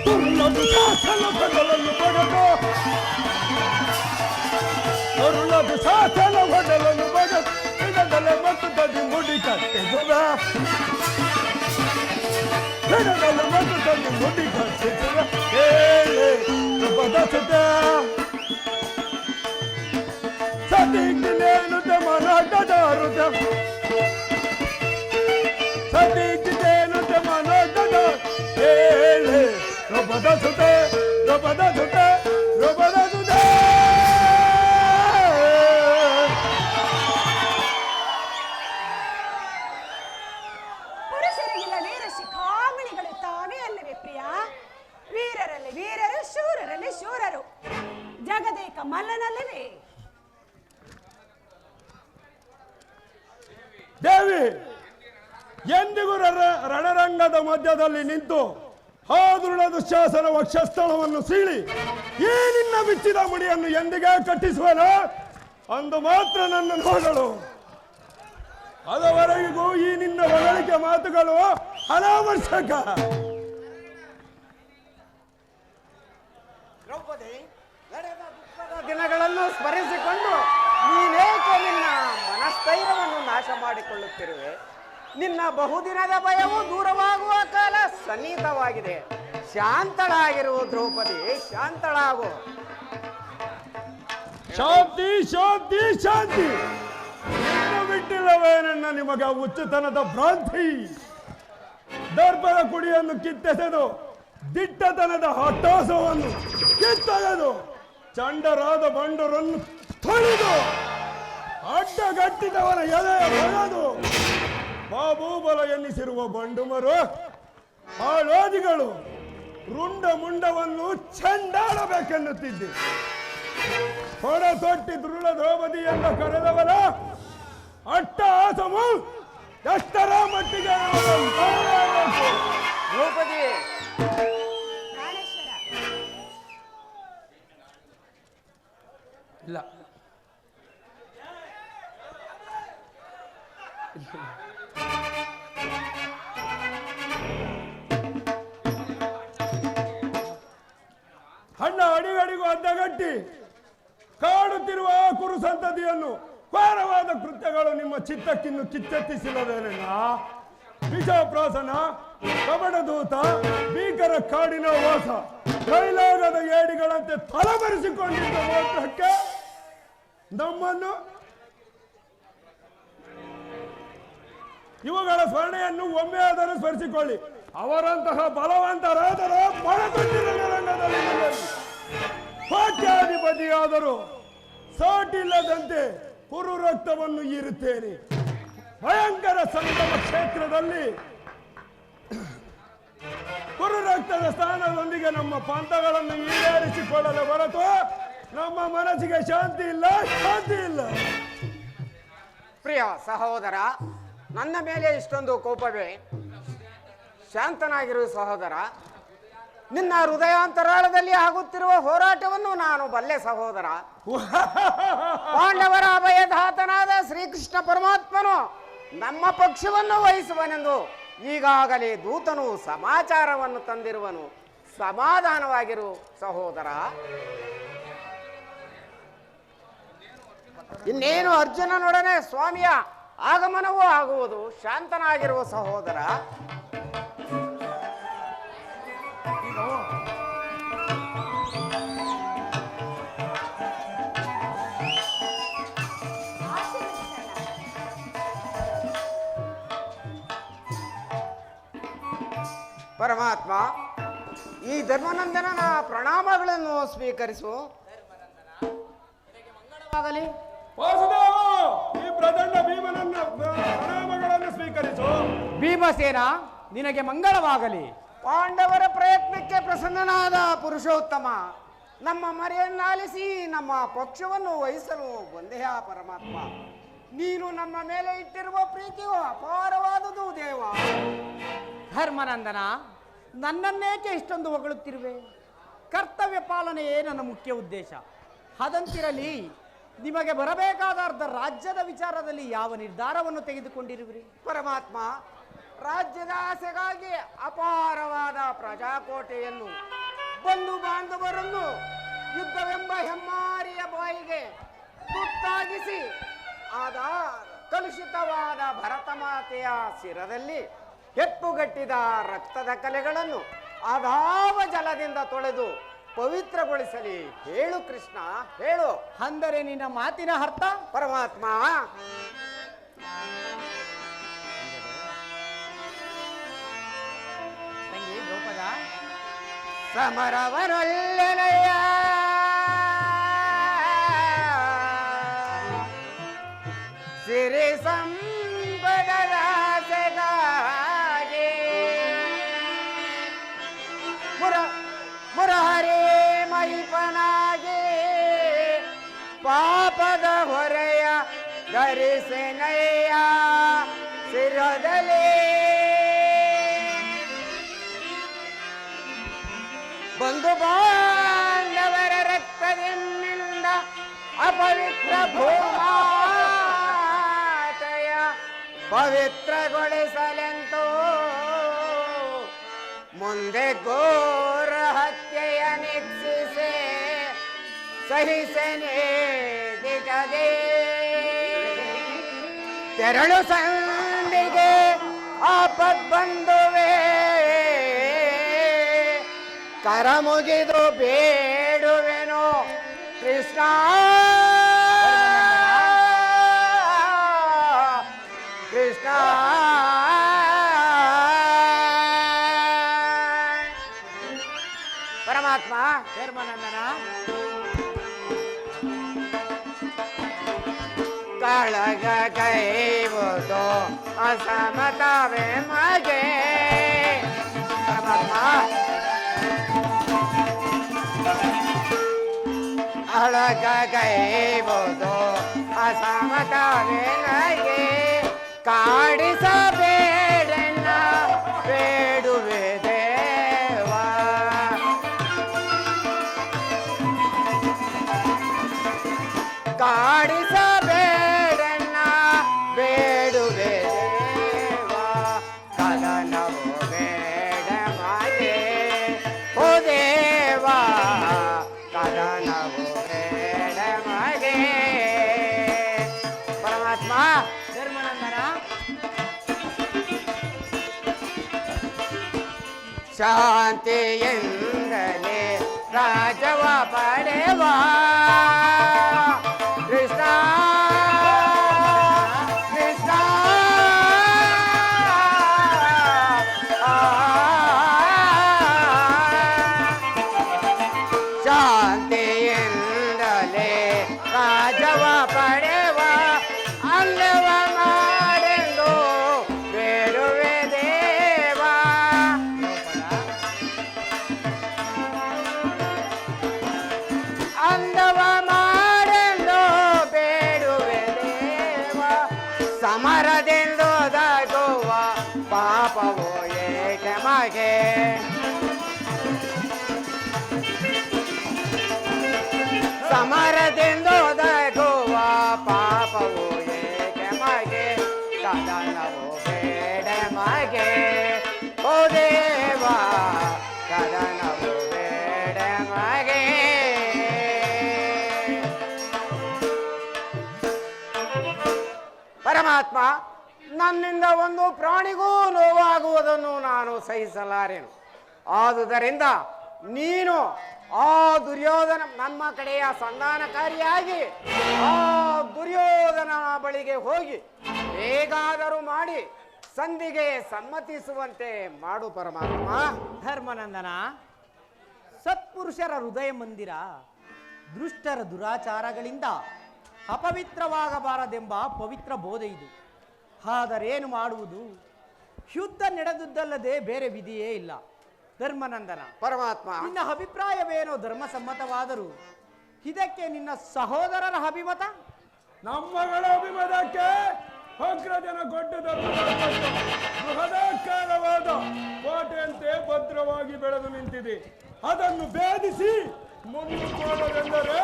ತುರುಳದು ಶಾಸನ ಬದಲನ್ನು ಬಡದು, ತುರುಳದು ಶಾಸನ ಬದಲನ್ನು ಬಡದು, ಬಿಡದಲೆ ಮತ್ತು ತದಿ ಮುಡಿ ಕಟ್ಟಿಸುವ, ಬಿಡದಲೆ ಮತ್ತು ತದಿ ಮುಡಿ ಕಟ್ಟಿಸುವ. ಕೇಳೆ ದ್ರುಪದ ಸುದೆ, ಸತಿಗಿಲೇನು ಮನ ಗದಾರುದ, ಸತಿಗಿಲೇನು ಮನ ಗದ. ಕೇಳೆ ದ್ರುಪದ ಸುದೆ, ದ್ರುಪದ ಸುದೆ, ದ್ರುಪದ ಸುದೆ. ಪುರುಷರಿಗಿಲ್ಲ ವೀರ ಶಿಖಾಮಣಿಗಳು ತಾವೇ ಅಲ್ಲವೇ ಪ್ರಿಯ? ವೀರರಲ್ಲಿ ವೀರರು, ಶೂರರಲ್ಲಿ ಶೂರರು, ಜಗದೇಕ ಮಲ್ಲನಲ್ಲವೇ? ದೇವಿ, ಎಂದಿಗೂ ರಣರಂಗದ ಮಧ್ಯದಲ್ಲಿ ನಿಂತು ಹಾದುರುಳ ದುಶ್ಯಾಸನ ವಕ್ಷಸ್ಥಳವನ್ನು ಸೀಳಿ ಈ ನಿನ್ನ ಬಿಚ್ಚಿದ ಮುಡಿಯನ್ನು ಎಂದಿಗೆ ಕಟ್ಟಿಸುವನು ಅಂದು ಮಾತ್ರ ನನ್ನ ನೋಡಲು. ಅದವರೆಗೂ ಈ ನಿನ್ನ ಹೊಗಳಿಕೆ ಮಾತುಗಳು ಅನಾವಶ್ಯಕ. ದ್ರೌಪದಿ, ನಡೆದ ದುಃಖದ ದಿನಗಳನ್ನು ಸ್ಮರಿಸಿಕೊಂಡು ನೀನೇಕೆ ನಿನ್ನ ಮನಸ್ಥೈರ್ಯವನ್ನು ನಾಶ ಮಾಡಿಕೊಳ್ಳುತ್ತಿರುವೆ? ನಿನ್ನ ಬಹುದಿನದ ಭಯವು ದೂರವಾಗುವ ಕಾಲ ಸನ್ನಿಹಿತವಾಗಿದೆ. ಶಾಂತಳಾಗಿರು ದ್ರೌಪದಿ, ಶಾಂತಳಾಗು. ಶಾಂತಿ ಶಾಂತಿ ಶಾಂತಿ. ಇನ್ನು ಬಿಟ್ಟಿಲ್ಲವೇ ನನ್ನ ನಿಮಗೆ ಹುಚ್ಚುತನದ ಭ್ರಾಂತಿ? ದರ್ಭದ ಕುಡಿಯನ್ನು ಕಿತ್ತೆಸೆದು ದಿಟ್ಟತನದ ಹಠಾಸವನ್ನು ಕಿತ್ತೊಗೆದು ಚಂಡರಾದ ಬಂಡರನ್ನು ತೊಳೆದು ಅಡ್ಡಗಟ್ಟಿದವರ ಎದೆಯ ಬಗೆದು ಬಾಬೂಬಲ ಎನ್ನಿಸಿರುವ ಬಂಡುಮರು ಆಳೋದಿಗಳು ರುಂಡ ಮುಂಡವನ್ನು ಚೆಂಡಾಡಬೇಕೆನ್ನುತ್ತಿದ್ದೆ. ಹೊಡ ತೊಟ್ಟಿ ದುರುಳ ದ್ರೌಪದಿಯನ್ನು ಕರೆದವರ ಅಟ್ಟಹಾಸವು ಎಷ್ಟರ ಮಟ್ಟಿಗೆ ದ್ರೌಪದಿ, ಪ್ರಾಣೇಶ್ವರ, ಇಲ್ಲ ಹಣ್ಣ ಅಡಿಗಡಿಗೂ ಅಡ್ಡಗಟ್ಟಿ ಕಾಡುತ್ತಿರುವ ಆ ಕುರು ಸಂತತಿಯನ್ನು ಘೋರವಾದ ಕೃತ್ಯಗಳು ನಿಮ್ಮ ಚಿತ್ತಕ್ಕಿನ್ನು ಕಿಚ್ಚೆತ್ತಿಸಿಲ್ಲವೇನ? ವಿಷಪ್ರಾಸನ, ಕಪಟದೂತ, ಭೀಕರ ಕಾಡಿನ ವಾಸ, ಕೈಲಾಗದ ಏಡಿಗಳಂತೆ ತಲೆಮರೆಸಿಕೊಂಡಿದ್ದ ಮಾತ್ರಕ್ಕೆ ನಮ್ಮನ್ನು ಇವುಗಳ ಸ್ಮರಣೆಯನ್ನು ಒಮ್ಮೆ ಆದರೂ ಸ್ಮರಿಸಿಕೊಳ್ಳಿ. ಅವರಂತಹ ಬಲವಂತರಾದರೂ ಮನತೊಟ್ಟಿನ ರಂಗದಲ್ಲಿ ಕೋಟ್ಯಾಧಿಪತಿಯಾದರೂ ಸಾಟಿಲ್ಲದಂತೆ ಕುರು ರಕ್ತವನ್ನು ಹೀರುತ್ತೇನೆ. ಭಯಂಕರ ಸಂಗಮ ಕ್ಷೇತ್ರದಲ್ಲಿ ಕುರು ರಕ್ತದ ಸ್ಥಾನದೊಂದಿಗೆ ನಮ್ಮ ಪಂಥಗಳನ್ನು ಈಡೇರಿಸಿಕೊಳ್ಳಲು ಹೊರತು ನಮ್ಮ ಮನಸ್ಸಿಗೆ ಶಾಂತಿ ಇಲ್ಲ, ಶಾಂತಿ ಇಲ್ಲ. ಪ್ರಿಯ ಸಹೋದರ, ನನ್ನ ಮೇಲೆ ಇಷ್ಟೊಂದು ಕೋಪವೇ? ಶಾಂತನಾಗಿರು ಸಹೋದರ. ನಿನ್ನ ಹೃದಯಾಂತರಾಳದಲ್ಲಿ ಆಗುತ್ತಿರುವ ಹೋರಾಟವನ್ನು ನಾನು ಬಲ್ಲೆ ಸಹೋದರ. ಪಾಂಡವರ ಅಭಯದಾತನಾದ ಶ್ರೀಕೃಷ್ಣ ಪರಮಾತ್ಮನು ನಮ್ಮ ಪಕ್ಷವನ್ನು ವಹಿಸುವನೆಂದು ಈಗಾಗಲೇ ದೂತನು ಸಮಾಚಾರವನ್ನು ತಂದಿರುವನು. ಸಮಾಧಾನವಾಗಿರು ಸಹೋದರ. ಇನ್ನೇನು ಅರ್ಜುನನೊಡನೆ ಸ್ವಾಮಿಯ ಆಗಮನವೂ ಆಗುವುದು. ಶಾಂತನಾಗಿರುವ ಸಹೋದರ. ಪರಮಾತ್ಮ, ಈ ಧರ್ಮನಂದನನ ಪ್ರಣಾಮಗಳನ್ನು ಸ್ವೀಕರಿಸು. ಮಂಗಳವಾಗಲಿ. ವಾಸುದೇವ, ಈ ಪ್ರಚಂಡ ಭೀಮನನ್ನ ಪ್ರಣಾಮಗಳನ್ನು ಸ್ವೀಕರಿಸು. ಭೀಮಸೇನ, ನಿನಗೆ ಮಂಗಳವಾಗಲಿ. ಪಾಂಡವರ ಪ್ರಯತ್ನಕ್ಕೆ ಪ್ರಸನ್ನನಾದ ಪುರುಷೋತ್ತಮ, ನಮ್ಮ ಮರೆಯನ್ನಾಲಿಸಿ ನಮ್ಮ ಪಕ್ಷವನ್ನು ವಹಿಸಲು ಬಂದೆಯ ಪರಮಾತ್ಮ. ನೀನು ನಮ್ಮ ಮೇಲೆ ಇಟ್ಟಿರುವ ಪ್ರೀತಿಯು ಅಪಾರವಾದುದು ದೇವ. ಧರ್ಮನಂದನ, ನನ್ನನ್ನೇಕೆ ಇಷ್ಟೊಂದು ಹೊಗಳುತ್ತಿರುವೆ? ಕರ್ತವ್ಯ ಪಾಲನೆಯೇ ನನ್ನ ಮುಖ್ಯ ಉದ್ದೇಶ. ಅದಂತಿರಲಿ, ನಿಮಗೆ ಬರಬೇಕಾದ ಅರ್ಧ ರಾಜ್ಯದ ವಿಚಾರದಲ್ಲಿ ಯಾವ ನಿರ್ಧಾರವನ್ನು ತೆಗೆದುಕೊಂಡಿರುವಿರಿ? ಪರಮಾತ್ಮ, ರಾಜ್ಯದ ಆಸೆಗಾಗಿ ಅಪಾರವಾದ ಪ್ರಜಾಕೋಟೆಯನ್ನು, ಬಂಧು ಬಾಂಧವರನ್ನು ಯುದ್ಧವೆಂಬ ಹೆಮ್ಮಾರಿಯ ಬಾಯಿಗೆ ತುತ್ತಾಗಿಸಿ ಆದ ಕಲುಷಿತವಾದ ಭರತ ಮಾತೆಯ ಶಿರದಲ್ಲಿ ಹೆಪ್ಪುಗಟ್ಟಿದ ರಕ್ತದ ಕಲೆಗಳನ್ನು ಅದಾವ ಜಲದಿಂದ ತೊಳೆದು ಪವಿತ್ರಗೊಳಿಸಲಿ. ಹೇಳು ಕೃಷ್ಣ, ಹೇಳು. ಅಂದರೆ ನಿನ್ನ ಮಾತಿನ ಅರ್ಥ? ಪರಮಾತ್ಮ, ತಂಗಿ ದ್ರೌಪದ, ಸಮರವರೊಲ್ಲೆನೆಯ ಸಿರಿ ಸಂಪದರ ಆಸೆಗಾಗಿ ಮುರಹರಿ ಮೈಪನಾಗಿ ಪಾಪದ ಹೊರೆಯ ಧರಿಸಿನಯ್ಯ ಶಿರದಲ್ಲಿ ಬಂಧು ಬಾಂಧವರ ರಕ್ತದಿಂದ ಅಪವಿತ್ರ ಭೂಮಾತೆಯ ಪವಿತ್ರಗೊಳಿಸಲೆಂತೋ ಮುಂದೆ ಘೋರ ಹತ್ಯೆಯ ನಿಕ್ಷಿಸೆ ಸಹಿಸನೆ ದಿಗದೆ ತೆರಳು ಸಂದಿಗೆ ಆಪತ್ ಬಂದುವೆ ಕರ ಮುಗಿದು ಬೇಡುವೆನೋ ಕೃಷ್ಣ ಕೃಷ್ಣ. ಪರಮಾತ್ಮ, ಧರ್ಮನಂದನ, ಕಳಗ ಕೈವುದು ಅಸಮತವೇ ಮಗೆ. ಪರಮಾತ್ಮ, ಅಳಗ ಕೈವುದು ಅಸಮತವೇ ನಗೆ ಕಾಡಿಸಬೇಡನ್ನ ಬೇಡುವೆ ದೇವ. ಕಾಡಿಸಬೇಡನ್ನ ಬೇಡುವೆ ದೇವ. ಕದನವು ಬೇಡ ಮಾಯೆ ಓ ದೇವ, ಕದನವು ಬೇಡ ಮಗೆ. ಪರಮಾತ್ಮ, ಧರ್ಮನಂದನ, ಶಾಂತಿಯಿಂದಲೇ ರಾಜವ ಪಡೆವ ಕೃಷ್ಣ ಕೃಷ್ಣ. ಶಾಂತಿಯಿಂದಲೇ ರಾಜವ ಪಡೆವ ಅಲ್ಲವ ಮಾಡೆಂದು ಬೇಡುವೆ ದೇವ. ಅಂದವ ಮಾಡೆಂದು ಬೇಡುವೆ ದೇವ. ಸಮರದೆಂದು ದಗುವ ಪಾಪವು ಏಕೆ ಮಗೆ. ಸಮರದೆಂದು ದಗುವ ಪಾಪವು ಏಕೆ ಮಗೆ. ಕದನವು ಬೇಡ ಮಗೆ ಓ ದೇವ, ಕದನವು ಬೇಡ ಮಗೆ. ಪರಮಾತ್ಮ, ನನ್ನಿಂದ ಒಂದು ಪ್ರಾಣಿಗೂ ನೋವಾಗುವುದನ್ನು ನಾನು ಸಹಿಸಲಾರೆನು. ಆದುದರಿಂದ ನೀನು ಆ ದುರ್ಯೋಧನ ನಮ್ಮ ಕಡೆಯ ಸಂಧಾನಕಾರಿಯಾಗಿ ಆ ದುರ್ಯೋಧನ ಬಳಿಗೆ ಹೋಗಿ ಹೇಗಾದರೂ ಮಾಡಿ ಸಂಧಿಗೆ ಸಮ್ಮತಿಸುವಂತೆ ಮಾಡು ಪರಮಾತ್ಮ. ಧರ್ಮನಂದನ, ಸತ್ಪುರುಷರ ಹೃದಯ ಮಂದಿರ ದುಷ್ಟರ ದುರಾಚಾರಗಳಿಂದ ಅಪವಿತ್ರವಾಗಬಾರದೆಂಬ ಪವಿತ್ರ ಬೋಧೆ ಇದು. ಆದರೇನು ಮಾಡುವುದು? ಯುದ್ಧ ನಡೆದುದಲ್ಲದೆ ಬೇರೆ ವಿಧಿಯೇ ಇಲ್ಲ. ಧರ್ಮನಂದನ, ಪರಮಾತ್ಮ, ನಿನ್ನ ಅಭಿಪ್ರಾಯವೇನೋ ಧರ್ಮಸಮ್ಮತವಾದರೂ ಇದಕ್ಕೆ ನಿನ್ನ ಸಹೋದರರ ಅಭಿಮತ? ನಮ್ಮಗಳ ಅಭಿಮತಕ್ಕೆ ಅಗ್ರಜನ ಕೊಟ್ಟದ ಬೃಹದಾಕಾರವಾದ ಕೋಟೆಯಂತೆ ಭದ್ರವಾಗಿ ಬೆಳೆದು ನಿಂತಿದೆ. ಅದನ್ನು ಭೇದಿಸಿ ಮುಂದುವರೆದೆಂದರೆ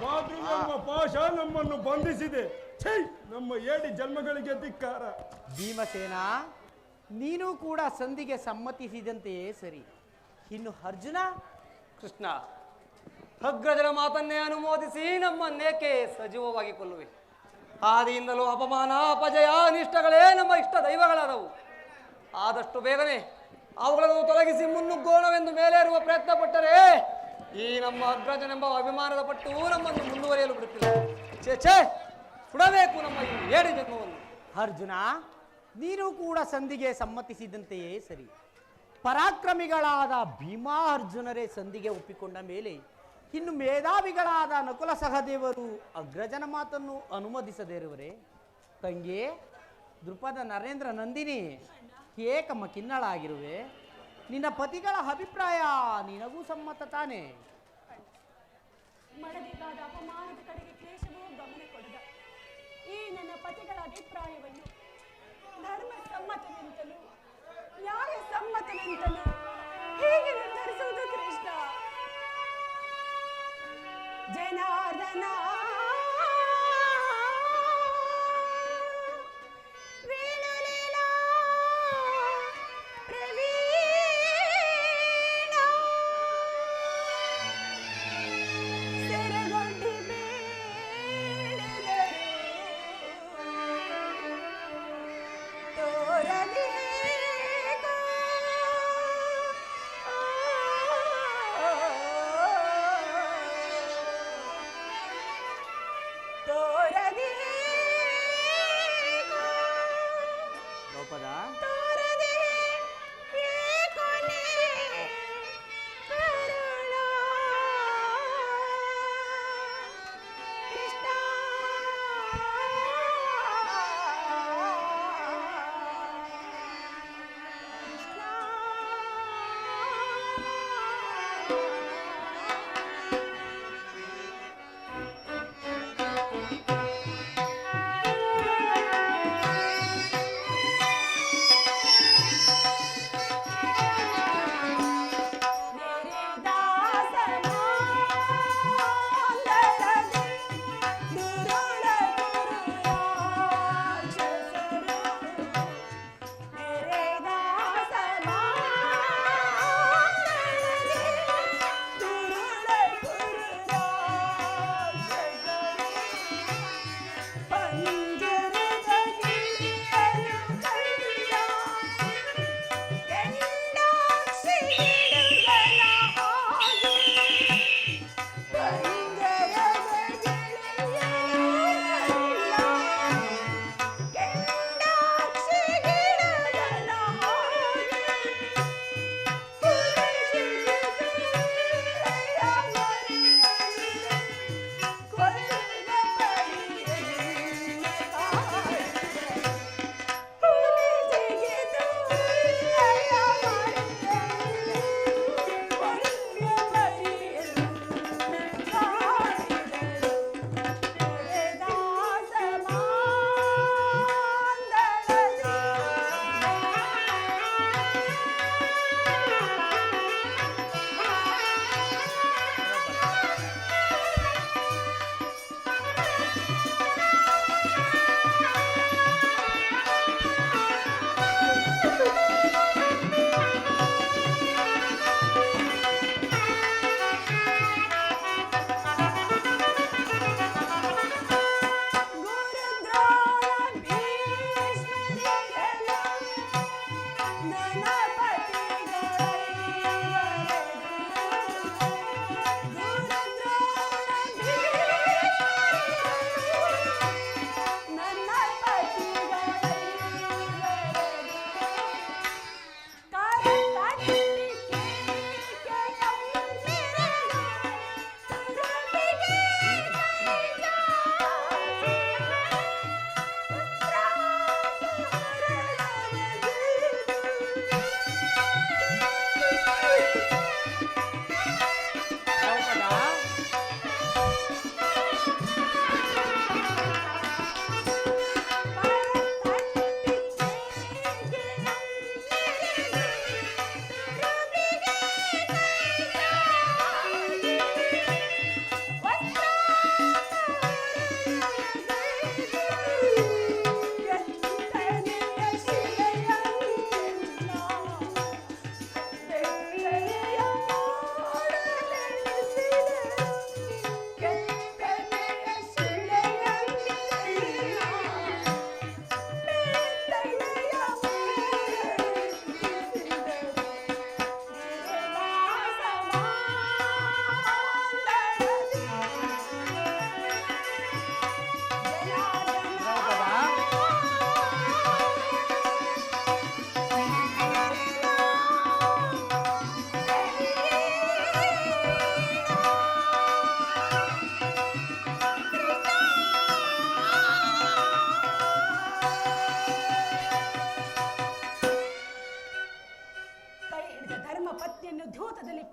ಬಾದ್ರು ನಮ್ಮ ಪಾಶ ನಮ್ಮನ್ನು ಬಂಧಿಸಿದೆ. ಛೈ, ನಮ್ಮ ಏಡಿ ಜನ್ಮಗಳಿಗೆ ಧಿಕ್ಕಾರ. ಭೀಮಸೇನ, ನೀನು ಕೂಡ ಸಂಧಿಗೆ ಸಮ್ಮತಿಸಿದಂತೆಯೇ ಸರಿ. ಇನ್ನು ಅರ್ಜುನ? ಕೃಷ್ಣ, ಅಗ್ರಜನ ಮಾತನ್ನೇ ಅನುಮೋದಿಸಿ ನಮ್ಮನ್ನೇಕೆ ಸಜೀವವಾಗಿ ಕೊಲ್ಲುವೆ? ಆದಿಯಿಂದಲೂ ಅಪಮಾನ, ಅಪಜಯ, ಅನಿಷ್ಟಗಳೇ ನಮ್ಮ ಇಷ್ಟ ದೈವಗಳಾದವು. ಆದಷ್ಟು ಬೇಗನೆ ಅವುಗಳನ್ನು ತೊಲಗಿಸಿ ಮುನ್ನುಗ್ಗೋಣವೆಂದು ಮೇಲೇರುವ ಪ್ರಯತ್ನ ಪಟ್ಟರೆ ಈ ನಮ್ಮ ಅಗ್ರಜನೆಂಬ ಅಭಿಮಾನದ ಪಟ್ಟು ನಮ್ಮನ್ನು ಮುಂದುವರಿಯಲು ಬಿಡುತ್ತಿಲ್ಲ. ಛೇ, ಸುಡಬೇಕು ನಮ್ಮ ಈ ಏಡಿ ಜನ್ಮವನ್ನು. ಅರ್ಜುನ, ನೀನು ಕೂಡ ಸಂಧಿಗೆ ಸಮ್ಮತಿಸಿದಂತೆಯೇ ಸರಿ. ಪರಾಕ್ರಮಿಗಳಾದ ಭೀಮಾ ಅರ್ಜುನರೇ ಸಂಧಿಗೆ ಒಪ್ಪಿಕೊಂಡ ಮೇಲೆ ಇನ್ನು ಮೇಧಾವಿಗಳಾದ ನಕುಲ ಸಹದೇವರು ಅಗ್ರಜನ ಮಾತನ್ನು ಅನುಮೋದಿಸದಿರುವರೆ? ತಂಗಿ ದೃಪದ ನರೇಂದ್ರ ನಂದಿನಿ, ಏಕಮ್ಮ ಕಿನ್ನಳಾಗಿರುವೆ. ನಿನ್ನ ಪತಿಗಳ ಅಭಿಪ್ರಾಯ ನಿನಗೂ ಸಮ್ಮತ ತಾನೆ? ಮಾಡಬೇಕಾದ ಅಪಮಾನದ ಕಡೆಗೆ ಕ್ಲೇಶವೂ ಗಮನ ಕೊಡದ ಈ ನನ್ನ ಪತಿಗಳ ಅಭಿಪ್ರಾಯವನ್ನು ಧರ್ಮ ಸಮ್ಮತವೆಂತಲೂ ನ್ಯಾಯ ಸಮ್ಮತವೆಂತಲೂ ಹೇಗೆ ನಿರ್ಧರಿಸುವುದು ಕೃಷ್ಣ? ಜನಾರ್ದನ ವೇಣುಲೀಲಾ ಪ್ರವೀಣ ಸೆರಗೊಂಡಿ ಬೇಡಿದರು ತೋರದೆ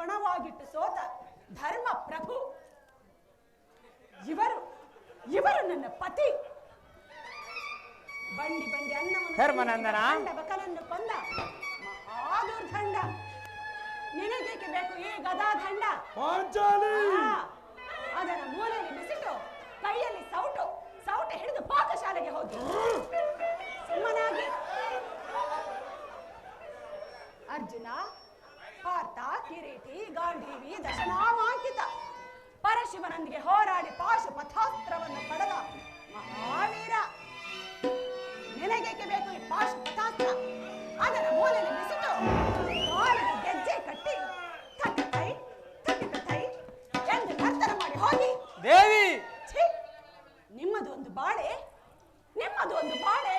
ಪಣವಾಗಿಟ್ಟು ಸೋತ ಧರ್ಮ ಪ್ರಭು ಇವರು ನನ್ನ ಪತಿ. ಬಂಡಿ ಬಂಡಿ ಧರ್ಮನಂದನ. ಬಕನನ್ನು ಕೊಂದ ಮಹಾದುರ್ದಂಡ. ನಿನಗೇಕೆ ಬೇಕು ಈ ಗದಾದಂಡ? ಪಾಂಚಾಲಿ ಅದರ ಮೂಲೆಯಲ್ಲಿ ಬಿಸಿಟು, ಕೈಯಲ್ಲಿ ಸೌಟು ಹಿಡಿದು ಪಾಕಶಾಲೆಗೆ ಹೋಗಿ ಸುಮ್ಮನಾಗಿ. ಅರ್ಜುನ, ಪಾರ್ಥ, ಕಿರೀಟಿ, ಗಾಂಧೀವಿ, ದಶನಾಮಾಂಕಿತ ಪರಶಿವನೊಂದಿಗೆ ಹೋರಾಡಿ ಪಾಶುಪಥಾಸ್ತ್ರವನ್ನು ಪಡೆದ ಮಹಾವೀರ. ನಿನಗೇಕೆ ಬೇಕು ಈ ಪಾಶುಪಥಾಸ್ತ್ರ? ಅದರ ಮೂಲೆಯಲ್ಲಿ ಬಿಸಿಟು, ಕಾಲಿಗೆ ಗೆಜ್ಜೆ ಕಟ್ಟಿ ತಟ್ಟತೈ ತಟ್ಟತೈ ಎಂದು ನರ್ತನ ಮಾಡಿ ಹೋಗಿ. ದೇವಿ, ನಿಮ್ಮದು ಒಂದು ಬಾಳೆ, ನಿಮ್ಮಯ ಬಾಳೆ.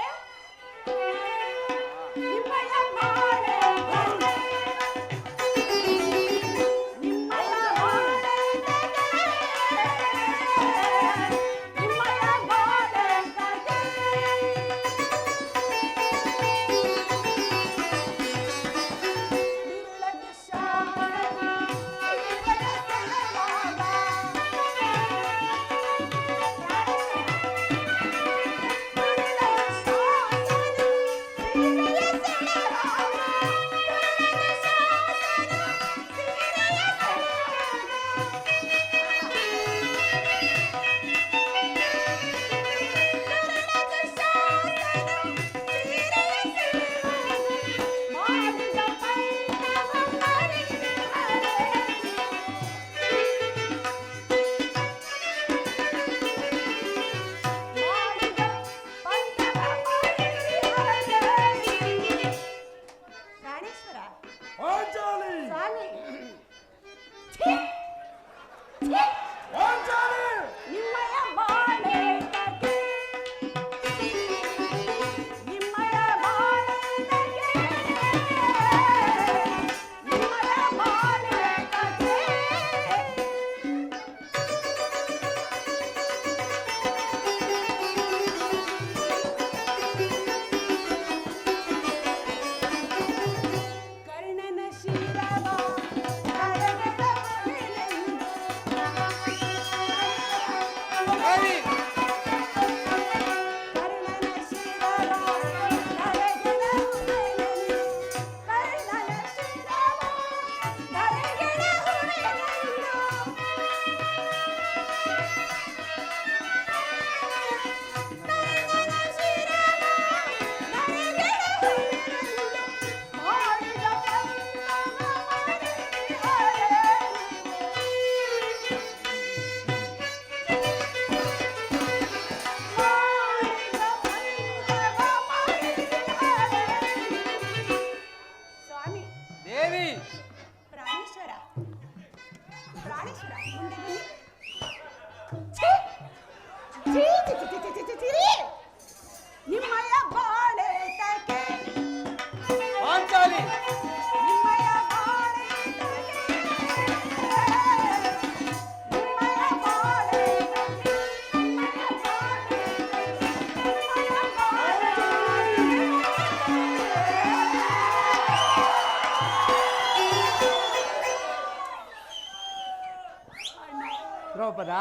ದ್ರೌಪದ,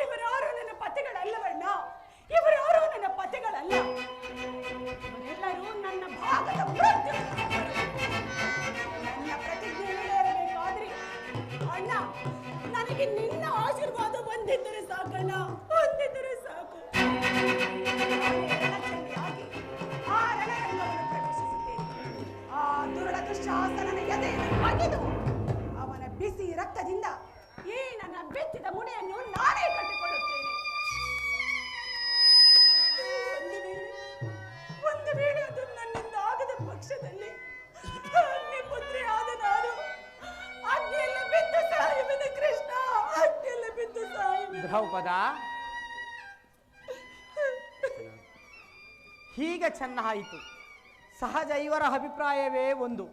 ಇವರಾರು ನನ್ನ ಪತಿಗಳಲ್ಲವಣ್ಣ, ಇವರಾರು ನನ್ನ ಪತಿಗಳಲ್ಲ. ಇವರೆಲ್ಲರೂ ನನ್ನ ಭಾಗದ ಮೃತ್ಯು. ನನ್ನ ಪ್ರತಿಜ್ಞೆ ಈಡೇರಬೇಕಾದ್ರೆ ಅಣ್ಣ, ನನಗೆ ನಿನ್ನ ಆಶೀರ್ವಾದ ಹೊಂದಿದ್ದರೆ ಸಾಕಣ್ಣ, ಹೊಂದಿದ್ದರೆ ಸಾಕು. ರಣಚಂಡಿಯಾಗಿ ಆ ರಣರಂಗವನ್ನು ಪ್ರವೇಶಿಸುತ್ತೇನೆ. ಆ ದುರುಳ ದುಶ್ಯಾಸನನ ಎದೆಯನ್ನು ಬಗೆದು ಅವನ ಬಿಸಿ ರಕ್ತದಿಂದ ಈ ನನ್ನ ಬೆತ್ತಿದ ಮುಡಿಯನ್ನು ನಾನೇ ಕಟ್ಟಿಕೊಳ್ಳುತ್ತೇನೆ. ಒಂದು ವೇಳೆ ಅದು ನನ್ನಿಂದ ಆಗದ ಪಕ್ಷದಲ್ಲಿ ಪುತ್ರಿ ಆದ ನಾನು ಅಗ್ನಿಯಲ್ಲಿ ಬಿದ್ದು ಸಾಯುವೆನು ಕೃಷ್ಣ, ಅಗ್ನಿಯಲ್ಲಿ ಬಿದ್ದು ಸಾಯುವೆನು. ದ್ರೌಪದ, ಹೀಗೆ ಚೆನ್ನಾಯಿತು. ಸಹಜ ಇವರ ಅಭಿಪ್ರಾಯವೇ ಒಂದು,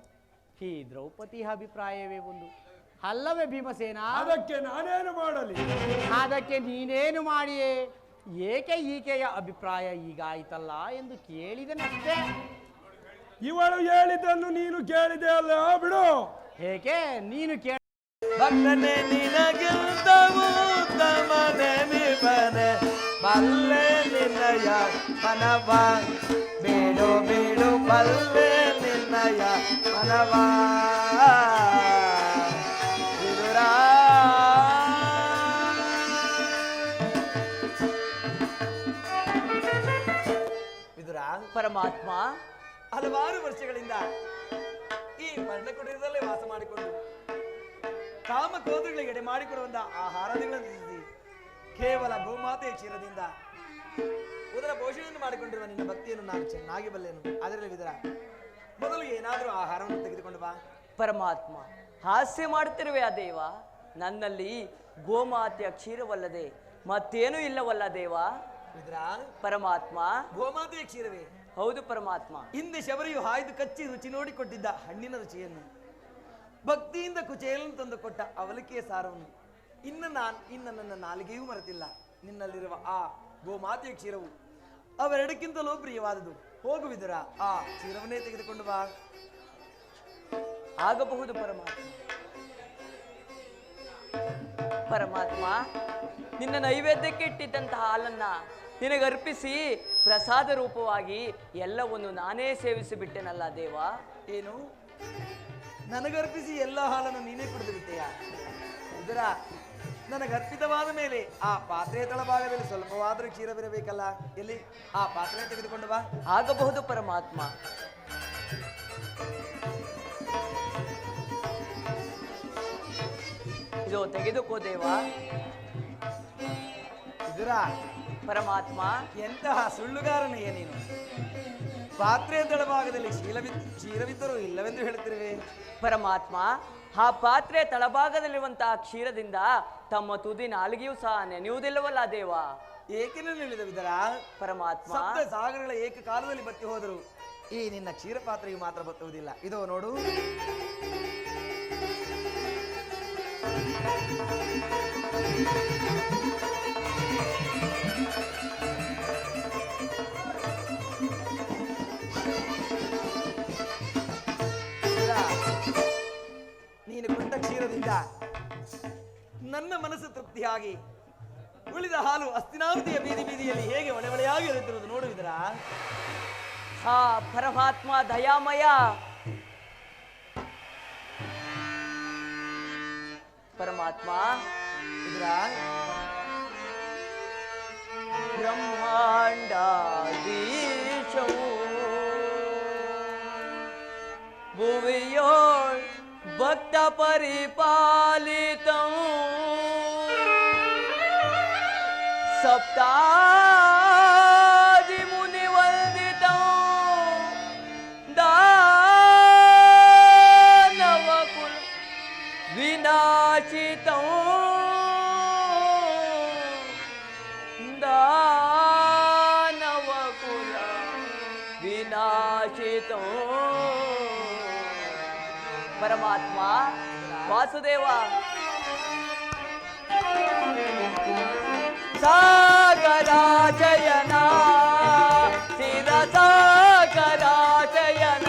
ಈ ದ್ರೌಪದಿ ಅಭಿಪ್ರಾಯವೇ ಒಂದು ಅಲ್ಲವೇ ಭೀಮಸೇನ? ಅದಕ್ಕೆ ನಾನೇನು ಮಾಡಲಿ? ಅದಕ್ಕೆ ನೀನೇನು ಮಾಡಿಯೇ? ಏಕೆ ಈಕೆಯ ಅಭಿಪ್ರಾಯ ಹೀಗಾಯ್ತಲ್ಲ ಎಂದು ಕೇಳಿದನಷ್ಟೇ. ಇವಳು ಹೇಳಿದ್ದನ್ನು ನೀನು ಕೇಳಿದೆ ಅಲ್ಲ, ಬಿಡು. ಏಕೆ ನೀನು ಕೇಳ ಭಕ್ತನೆ ನಿನಗಿಂತ ಉತ್ತಮನೆ ನಿಬನೆ ಬಲ್ಲೆ ನಿನ್ನಯ ಮನವ ಬೇಡು ಬೇಡು ಬಲ್ಲೆ ನಿನ್ನಯ ಮನವ ವಿದುರ ವಿದುರ ಪರಮಾತ್ಮ, ಹಲವಾರು ವರ್ಷಗಳಿಂದ ಈ ಪರ್ಣಕುಟೀರದಲ್ಲೇ ವಾಸ ಮಾಡಿಕೊಂಡು ಕಾಮ ಕ್ರೋಧಗಳಿಗೆ ಎಡೆ ಮಾಡಿಕೊಡುವಂತ ಆಹಾರಗಳನ್ನು ತಿನ್ನಿಸಿ ಕೇವಲ ಗೋಮಾತೆಯ ಕ್ಷೀರದಿಂದ ಉದರ ಪೋಷಣೆಯನ್ನು ಮಾಡಿಕೊಂಡಿರುವ ನಿನ್ನ ಭಕ್ತಿಯನ್ನು ನಾನು ಚೆನ್ನಾಗಿ ಬಲ್ಲೆನು. ಅದರಲ್ಲಿ ವಿದರ ಮೊದಲು ಏನಾದರೂ ಆಹಾರವನ್ನು ತೆಗೆದುಕೊಂಡು ಬಾ. ಪರಮಾತ್ಮ, ಹಾಸ್ಯ ಮಾಡುತ್ತಿರುವೆ ಆ ದೇವ. ನನ್ನಲ್ಲಿ ಗೋಮಾತೆಯ ಕ್ಷೀರವಲ್ಲದೆ ಮತ್ತೇನೂ ಇಲ್ಲವಲ್ಲ ದೇವ. ವಿದರ ಪರಮಾತ್ಮ, ಗೋಮಾತೆಯ ಕ್ಷೀರವೇ? ಹೌದು ಪರಮಾತ್ಮ. ಹಿಂದೆ ಶಬರಿಯು ಹಾಯ್ದು ಕಚ್ಚಿ ರುಚಿ ನೋಡಿಕೊಟ್ಟಿದ್ದ ಹಣ್ಣಿನ ರುಚಿಯನ್ನು, ಭಕ್ತಿಯಿಂದ ಕುಚೇಲನ್ನು ತಂದು ಕೊಟ್ಟ ಅವಲಕ್ಕಿಯ ಸಾರವನ್ನು ಇನ್ನು ನನ್ನ ನಾಲಿಗೆಯೂ ಮರೆತಿಲ್ಲ. ನಿನ್ನಲ್ಲಿರುವ ಆ ಗೋಮಾತೆಯ ಕ್ಷೀರವು ಅವೆರಡಕ್ಕಿಂತಲೂ ಪ್ರಿಯವಾದುದು. ಹೋಗುವಿದರ ಆ ಕ್ಷೀರವನ್ನೇ ತೆಗೆದುಕೊಂಡು ಬಾ. ಆಗಬಹುದು ಪರಮಾತ್ಮ. ಪರಮಾತ್ಮ, ನಿನ್ನ ನೈವೇದ್ಯಕ್ಕೆ ಇಟ್ಟಿದ್ದಂತಹ ಹಾಲನ್ನ ನಿನಗರ್ಪಿಸಿ ಪ್ರಸಾದ ರೂಪವಾಗಿ ಎಲ್ಲವನ್ನು ನಾನೇ ಸೇವಿಸಿಬಿಟ್ಟೆನಲ್ಲ ದೇವ. ಏನು, ನನಗರ್ಪಿಸಿ ಎಲ್ಲ ಹಾಲನ್ನು ನೀನೇ ಕುಡಿದು ಬಿಟ್ಟೆಯಾ? ಇದರ ನನಗರ್ಪಿತವಾದ ಮೇಲೆ ಆ ಪಾತ್ರೆಯ ತಳಭಾಗದಲ್ಲಿ ಸ್ವಲ್ಪವಾದರೂ ಕ್ಷೀರವಿರಬೇಕಲ್ಲ. ಎಲ್ಲಿ ಆ ಪಾತ್ರೆ ತೆಗೆದುಕೊಂಡು ಬಾ. ಆಗಬಹುದು ಪರಮಾತ್ಮ. ಇದು ತೆಗೆದುಕೋ ದೇವ. ಇದರ ಪರಮಾತ್ಮ, ಎಂತಹ ಸುಳ್ಳುಗಾರನೆಯ ನೀನು! ಪಾತ್ರೆಯ ತಳಭಾಗದಲ್ಲಿ ಕ್ಷೀರವಿದ್ದರೂ ಇಲ್ಲವೆಂದು ಹೇಳುತ್ತಿರುವೆ. ಪರಮಾತ್ಮ, ಆ ಪಾತ್ರೆ ತಳಭಾಗದಲ್ಲಿರುವಂತಹ ಕ್ಷೀರದಿಂದ ತಮ್ಮ ತುದಿ ನಾಲಿಗೆಯೂ ಸಹ ನೆನೆಯುವುದಿಲ್ಲವಲ್ಲ ದೇವ. ಏಕೆ ನಿಲ್ಲಿದ ವಿದರ? ಪರಮಾತ್ಮ, ಸಪ್ತ ಸಾಗರಗಳ ಏಕಕಾಲದಲ್ಲಿ ಬತ್ತಿ ಹೋದರು ಈ ನಿನ್ನ ಕ್ಷೀರ ಪಾತ್ರೆಯು ಮಾತ್ರ ಬತ್ತುವುದಿಲ್ಲ. ಇದೋ ನೋಡು. ನೀನು ಕೊಟ್ಟ ಕ್ಷೀರದಿಂದ ನನ್ನ ಮನಸ್ಸು ತೃಪ್ತಿಯಾಗಿ ಉಳಿದ ಹಾಲು ಹಸ್ತಿನಾವತಿಯ ಬೀದಿ ಬೀದಿಯಲ್ಲಿ ಹೇಗೆ ಒಳೆಯಾಗಿ ಇರುತ್ತಿರುವುದು ನೋಡುವಿದರಾ? ಆ ಪರಮಾತ್ಮ ದಯಾಮಯ. ಪರಮಾತ್ಮ, ಇದರ ಬ್ರಹ್ಮಾಂಡಾಧೀಶವು ಭುವಿಯೋಳ್ ಭಕ್ತ ಪರಿಪಾಲಿತಂ ಸಪ್ತಾದಿ ಮುನಿ ವಂದಿತಂ ದಾನವಕುಲ ವಿನಾಶಿತಂ ದಾನವಕುಲ ವಿನಾಶಿತಂ. ಪರಮಾತ್ಮ ವಾಸುದೇವ, ಸಾಗರಾಚಯನ ಶಿರ ಸಾಗರಾಚಯನ.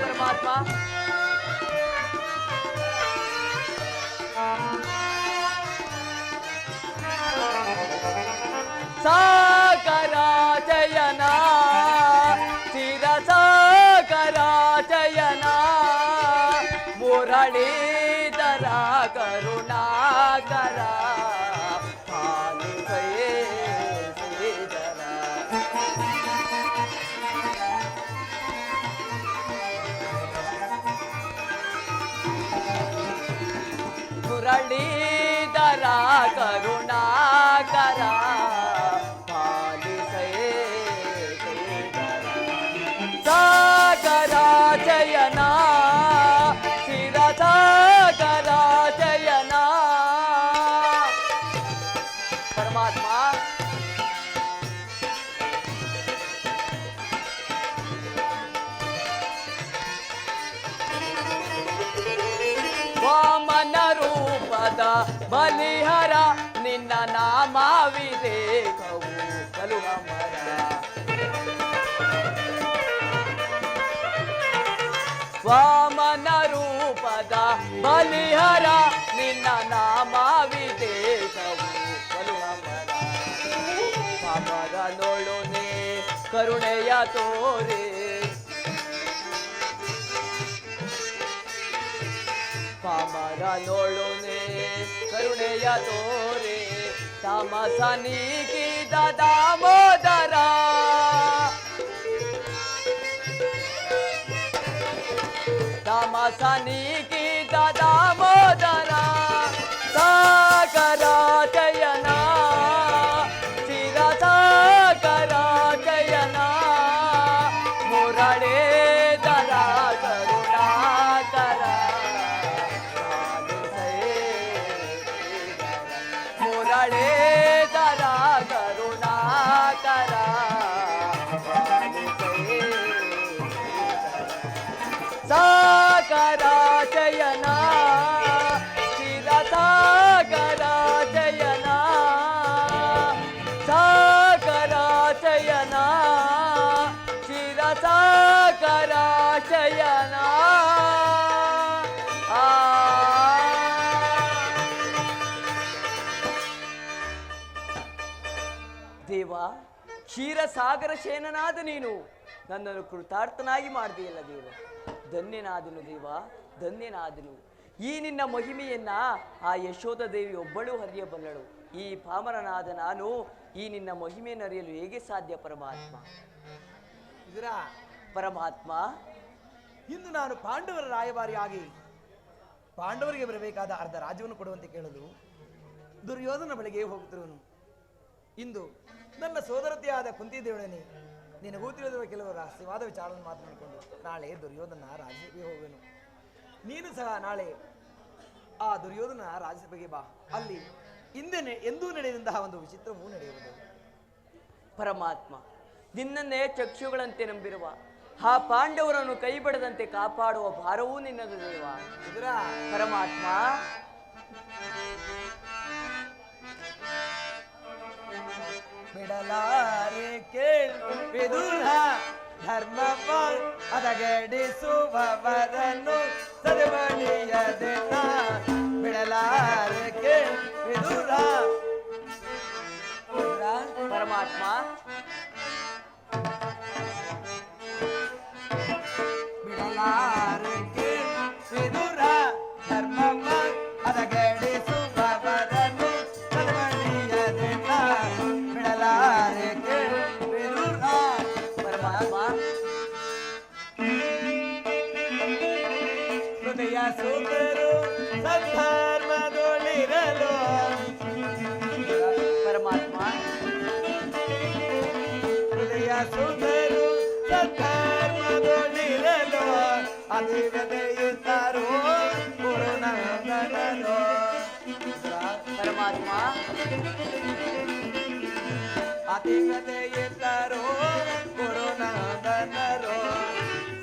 ಪರಮಾತ್ಮ, ಸಾಗರಾಚಯನ ಶಿರ ಸಾಗರಾಚಯನ ಮುರಳೀಧರ ಕರುಣಾಕರ ಪಾಲಿಸಯೇ ಶ್ರೀಧರ. ಮುರಳೀಧರ ಕರುಣಾಕರ ಪಾಲಿಸಯೇ ಶ್ರೀಧರ. ಸಾಗರಾಚಯನ ಶಿರ ಸಾಗರಾಚಯನ. ಪರಮಾತ್ಮ, ವಾಮನ ರೂಪದ ಬಲಿಹರ ನಿನ್ನ ನಾಮವಿದೇಕವು ಕಲುಹಮರ. ವಾಮನ ರೂಪ ತೋರೆ ಪಾಮರ ನೋಳುನೆ ಕರುಣೆಯ ತೋರೆ ತಾಮಸ ನೀಗಿದ ದಾಮೋದರ ತಾಮಸ ನೀಗಿದ ದಾಮೋದರ ಸಾಗರ ಜಯನ ಚಿರ ಸಾಗರ ಜಯನ ಮುರಳೇ ದರ ಕರುಣಾಕರ ಮುರಳೇ ದರ ಕರುಣಾಕರ ಸಾಗರ ಜಯನ ಚಿರ ಸಾಗರ ಜಯನ ಸಾಗರ ಜಯನ ಚಿರ ಸಾಗರ ಜಯನ ದೇವ ಕ್ಷೀರಸಾಗರ ಶೇನನಾದ ನೀನು ನನ್ನನ್ನು ಕೃತಾರ್ಥನಾಗಿ ಮಾಡಿದೆಯಲ್ಲ ದೇವ. ಧನ್ಯನಾದನು ದೇವ, ಧನ್ಯನಾದನು. ಈ ನಿನ್ನ ಮಹಿಮೆಯನ್ನ ಆ ಯಶೋಧ ದೇವಿ ಒಬ್ಬಳು ಹರಿಯಬಲ್ಲಳು. ಈ ಪಾಮರನಾದ ನಾನು ಈ ನಿನ್ನ ಮಹಿಮೆಯನ್ನು ಅರಿಯಲು ಹೇಗೆ ಸಾಧ್ಯ ಪರಮಾತ್ಮ? ಪರಮಾತ್ಮ, ಇಂದು ನಾನು ಪಾಂಡವರ ರಾಯಭಾರಿಯಾಗಿ ಪಾಂಡವರಿಗೆ ಬರಬೇಕಾದ ಅರ್ಧ ರಾಜ್ಯವನ್ನು ಕೊಡುವಂತೆ ಕೇಳಲು ದುರ್ಯೋಧನ ಬಳಿಗೆ ಹೋಗುತ್ತಿರುವನು. ಇಂದು ನನ್ನ ಸೋದರತೆಯಾದ ಕುಂತಿದೇವಳನೆ ನಿನಗೂ ತಿಳಿದಿರುವ ಕೆಲವು ರಹಸ್ಯವಾದ ವಿಚಾರವನ್ನು ಮಾತನಾಡಿಕೊಂಡು ನಾಳೆ ದುರ್ಯೋಧನ ರಾಜ್ಯಸಭೆಗೆ ಹೋಗುವೆನು. ನೀನು ಸಹ ನಾಳೆ ಆ ದುರ್ಯೋಧನ ರಾಜ್ಯಸಭೆಗೆ ಬಾ. ಅಲ್ಲಿ ಎಂದೂ ನಡೆದಂತಹ ಒಂದು ವಿಚಿತ್ರವೂ ನಡೆಯುವುದು. ಪರಮಾತ್ಮ, ನಿನ್ನನ್ನೇ ಚಕ್ಷುಗಳಂತೆ ನಂಬಿರುವ ಆ ಪಾಂಡವರನ್ನು ಕೈ ಬಿಡದಂತೆ ಕಾಪಾಡುವ ಭಾರವೂ ನಿನ್ನದು ದೇವ. ಪರಮಾತ್ಮ, ಬಿಡಲಾರೆ ಕೇಳಿದುರ ಧರ್ಮ ಅದಗಡಿಸುವವರನ್ನು ಸರಿಬಳಿಯದೆನ ಬಿಡಲಾರೆ ಕೇಳಿದುರ. ಪರಮಾತ್ಮ, ಬಿಡಲಾರೆ ಕೇಳಿದುರ ಧರ್ಮ ಅದಗಡಿಸುವವರನ್ನು ಸರಿಬಳಿಯದೆನ ಬಿಡಲಾರೆ ಕೇಳಿದುರ. ಪರಮಾತ್ಮ, ಹೃದಯ ಸುಂದರು ಸದ್ಧರ್ಮದೊಳಿರಲು. ಪರಮಾತ್ಮ, ಹೃದಯ ಸುಂದರು ಸದ್ಧರ್ಮದೊಳಿರಲು ಅಧಿಗತೆಯಿದ್ದರು ಗುರುನಂದನರು. ಪರಮಾತ್ಮ, ಅಧಿಗತೆಯಿದ್ದರು ಗುರುನಂದನರು.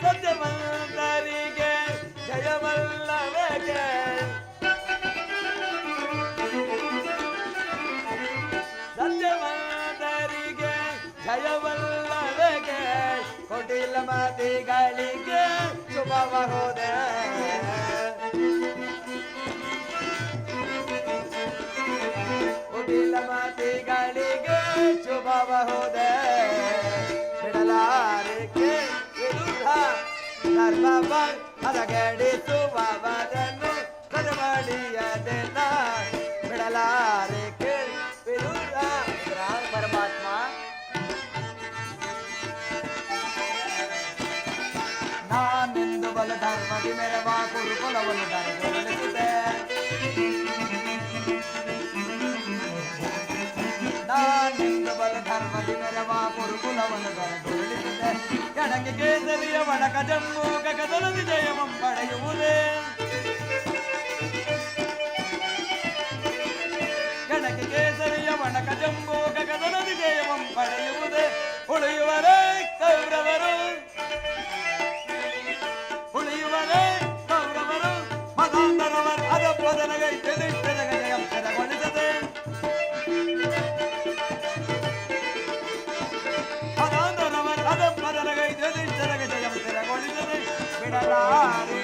ಸತ್ಯವಂತರಿಗೆ ಜಯವಲ್ಲವಗೆ ಸತ್ಯವಂತರಿಗೆ ಜಯವಲ್ಲವಗೆ ಕೊಟ್ಟಿಲ್ಲ ಮತಿಗಳಿಗೆ ಶುಭಬಹುದೇ. ಕೊಟ್ಟಿಲ್ಲ ಮತಿಗಳಿಗೆ ಶುಭಬಹುದೇ. ಬಿಡಲಾರೆ ವಿರುದ್ಧ ಧರ್ಮ ಅದಗಡಿಸುವವರನ್ನು ಕದಬಡಿಯದೆನ ಬಿಡಲಾರೆ ವಿರುದ್ಧ. ಪರಮಾತ್ಮ, ನಾನೆಂದು ಬಲ ಧರ್ಮದಿ ಮೆರವ ಕುರುಕುಲವನ್ನು ಧರಿಸಿದೆ. ನಾನೆಂದು ಬಲ ಧರ್ಮದಿ ಮೆರವ ಕುರುಕುಲವನ್ನು ಧರಿಸಿದೆ. ಕೆಳಗೆ ಕೇಸರಿಯ ಒಣಕ ಜಮ್ಮು ಗಗನದ ವಿಜಯವನ್ನು ಪಡೆಯುವುದೇ. ಕೆಳಗೆ ಕೇಸರಿಯ ಒಣಕ ಜಮ್ಮು ಗಗನದ ವಿಜಯವನ್ನು ಪಡೆಯುವುದೇ. ಉಳಿಯುವರೇ ಕೌರವರು, ಉಳಿಯುವರೇ ಕೌರವರು ಮದಾಂಧರವರು ಅದಪ್ಪದನಗೈತೆ ದಿಟ್ಟದಗ ಜಯಂ ಸ್ಥಿರಗೊಳಿಸದೆ. ಮದಾಂಧರವರು ಅದಪ್ಪದನಗೈತೆ ದಿಟ್ಟದಗ ಜಯಂ ಸ್ಥಿರಗೊಳಿಸದೆ. ಬಿಡಲಾರೆ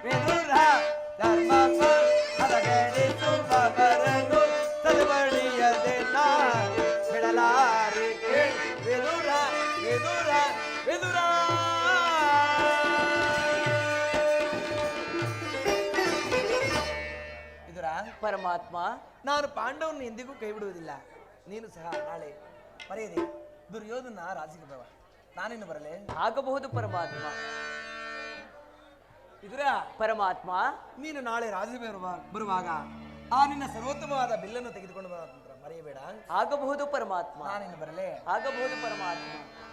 ವಿದುರ ಧರ್ಮ ಅದಗಡಿಸುವವರನ್ನು ಸರಿಬಳಿಯದೆನ ಬಿಡಲಾರೆ ವಿದುರ ಪರಮಾತ್ಮ. ನಾನು ಪಾಂಡವನ ಎಂದಿಗೂ ಕೈ ಬಿಡುವುದಿಲ್ಲ. ನೀನು ಸಹ ನಾಳೆ ಮರೆಯದೆ ದುರ್ಯೋಧನ ರಾಜಿಗೆ ಬರುವ. ನಾನೇನು ಬರಲೇ? ಆಗಬಹುದು ಪರಮಾತ್ಮ. ವಿದುರ, ಪರಮಾತ್ಮ, ನೀನು ನಾಳೆ ರಾಜಿಗೆ ಬರುವಾಗ ಆ ನಿನ್ನ ಸರ್ವೋತ್ತಮವಾದ ಬಿಲ್ಲನ್ನು ತೆಗೆದುಕೊಂಡು ಬರ ಮರೆಯಬೇಡ. ಆಗಬಹುದು ಪರಮಾತ್ಮ. ನಾನೇನು ಬರಲೇ? ಆಗಬಹುದು ಪರಮಾತ್ಮ.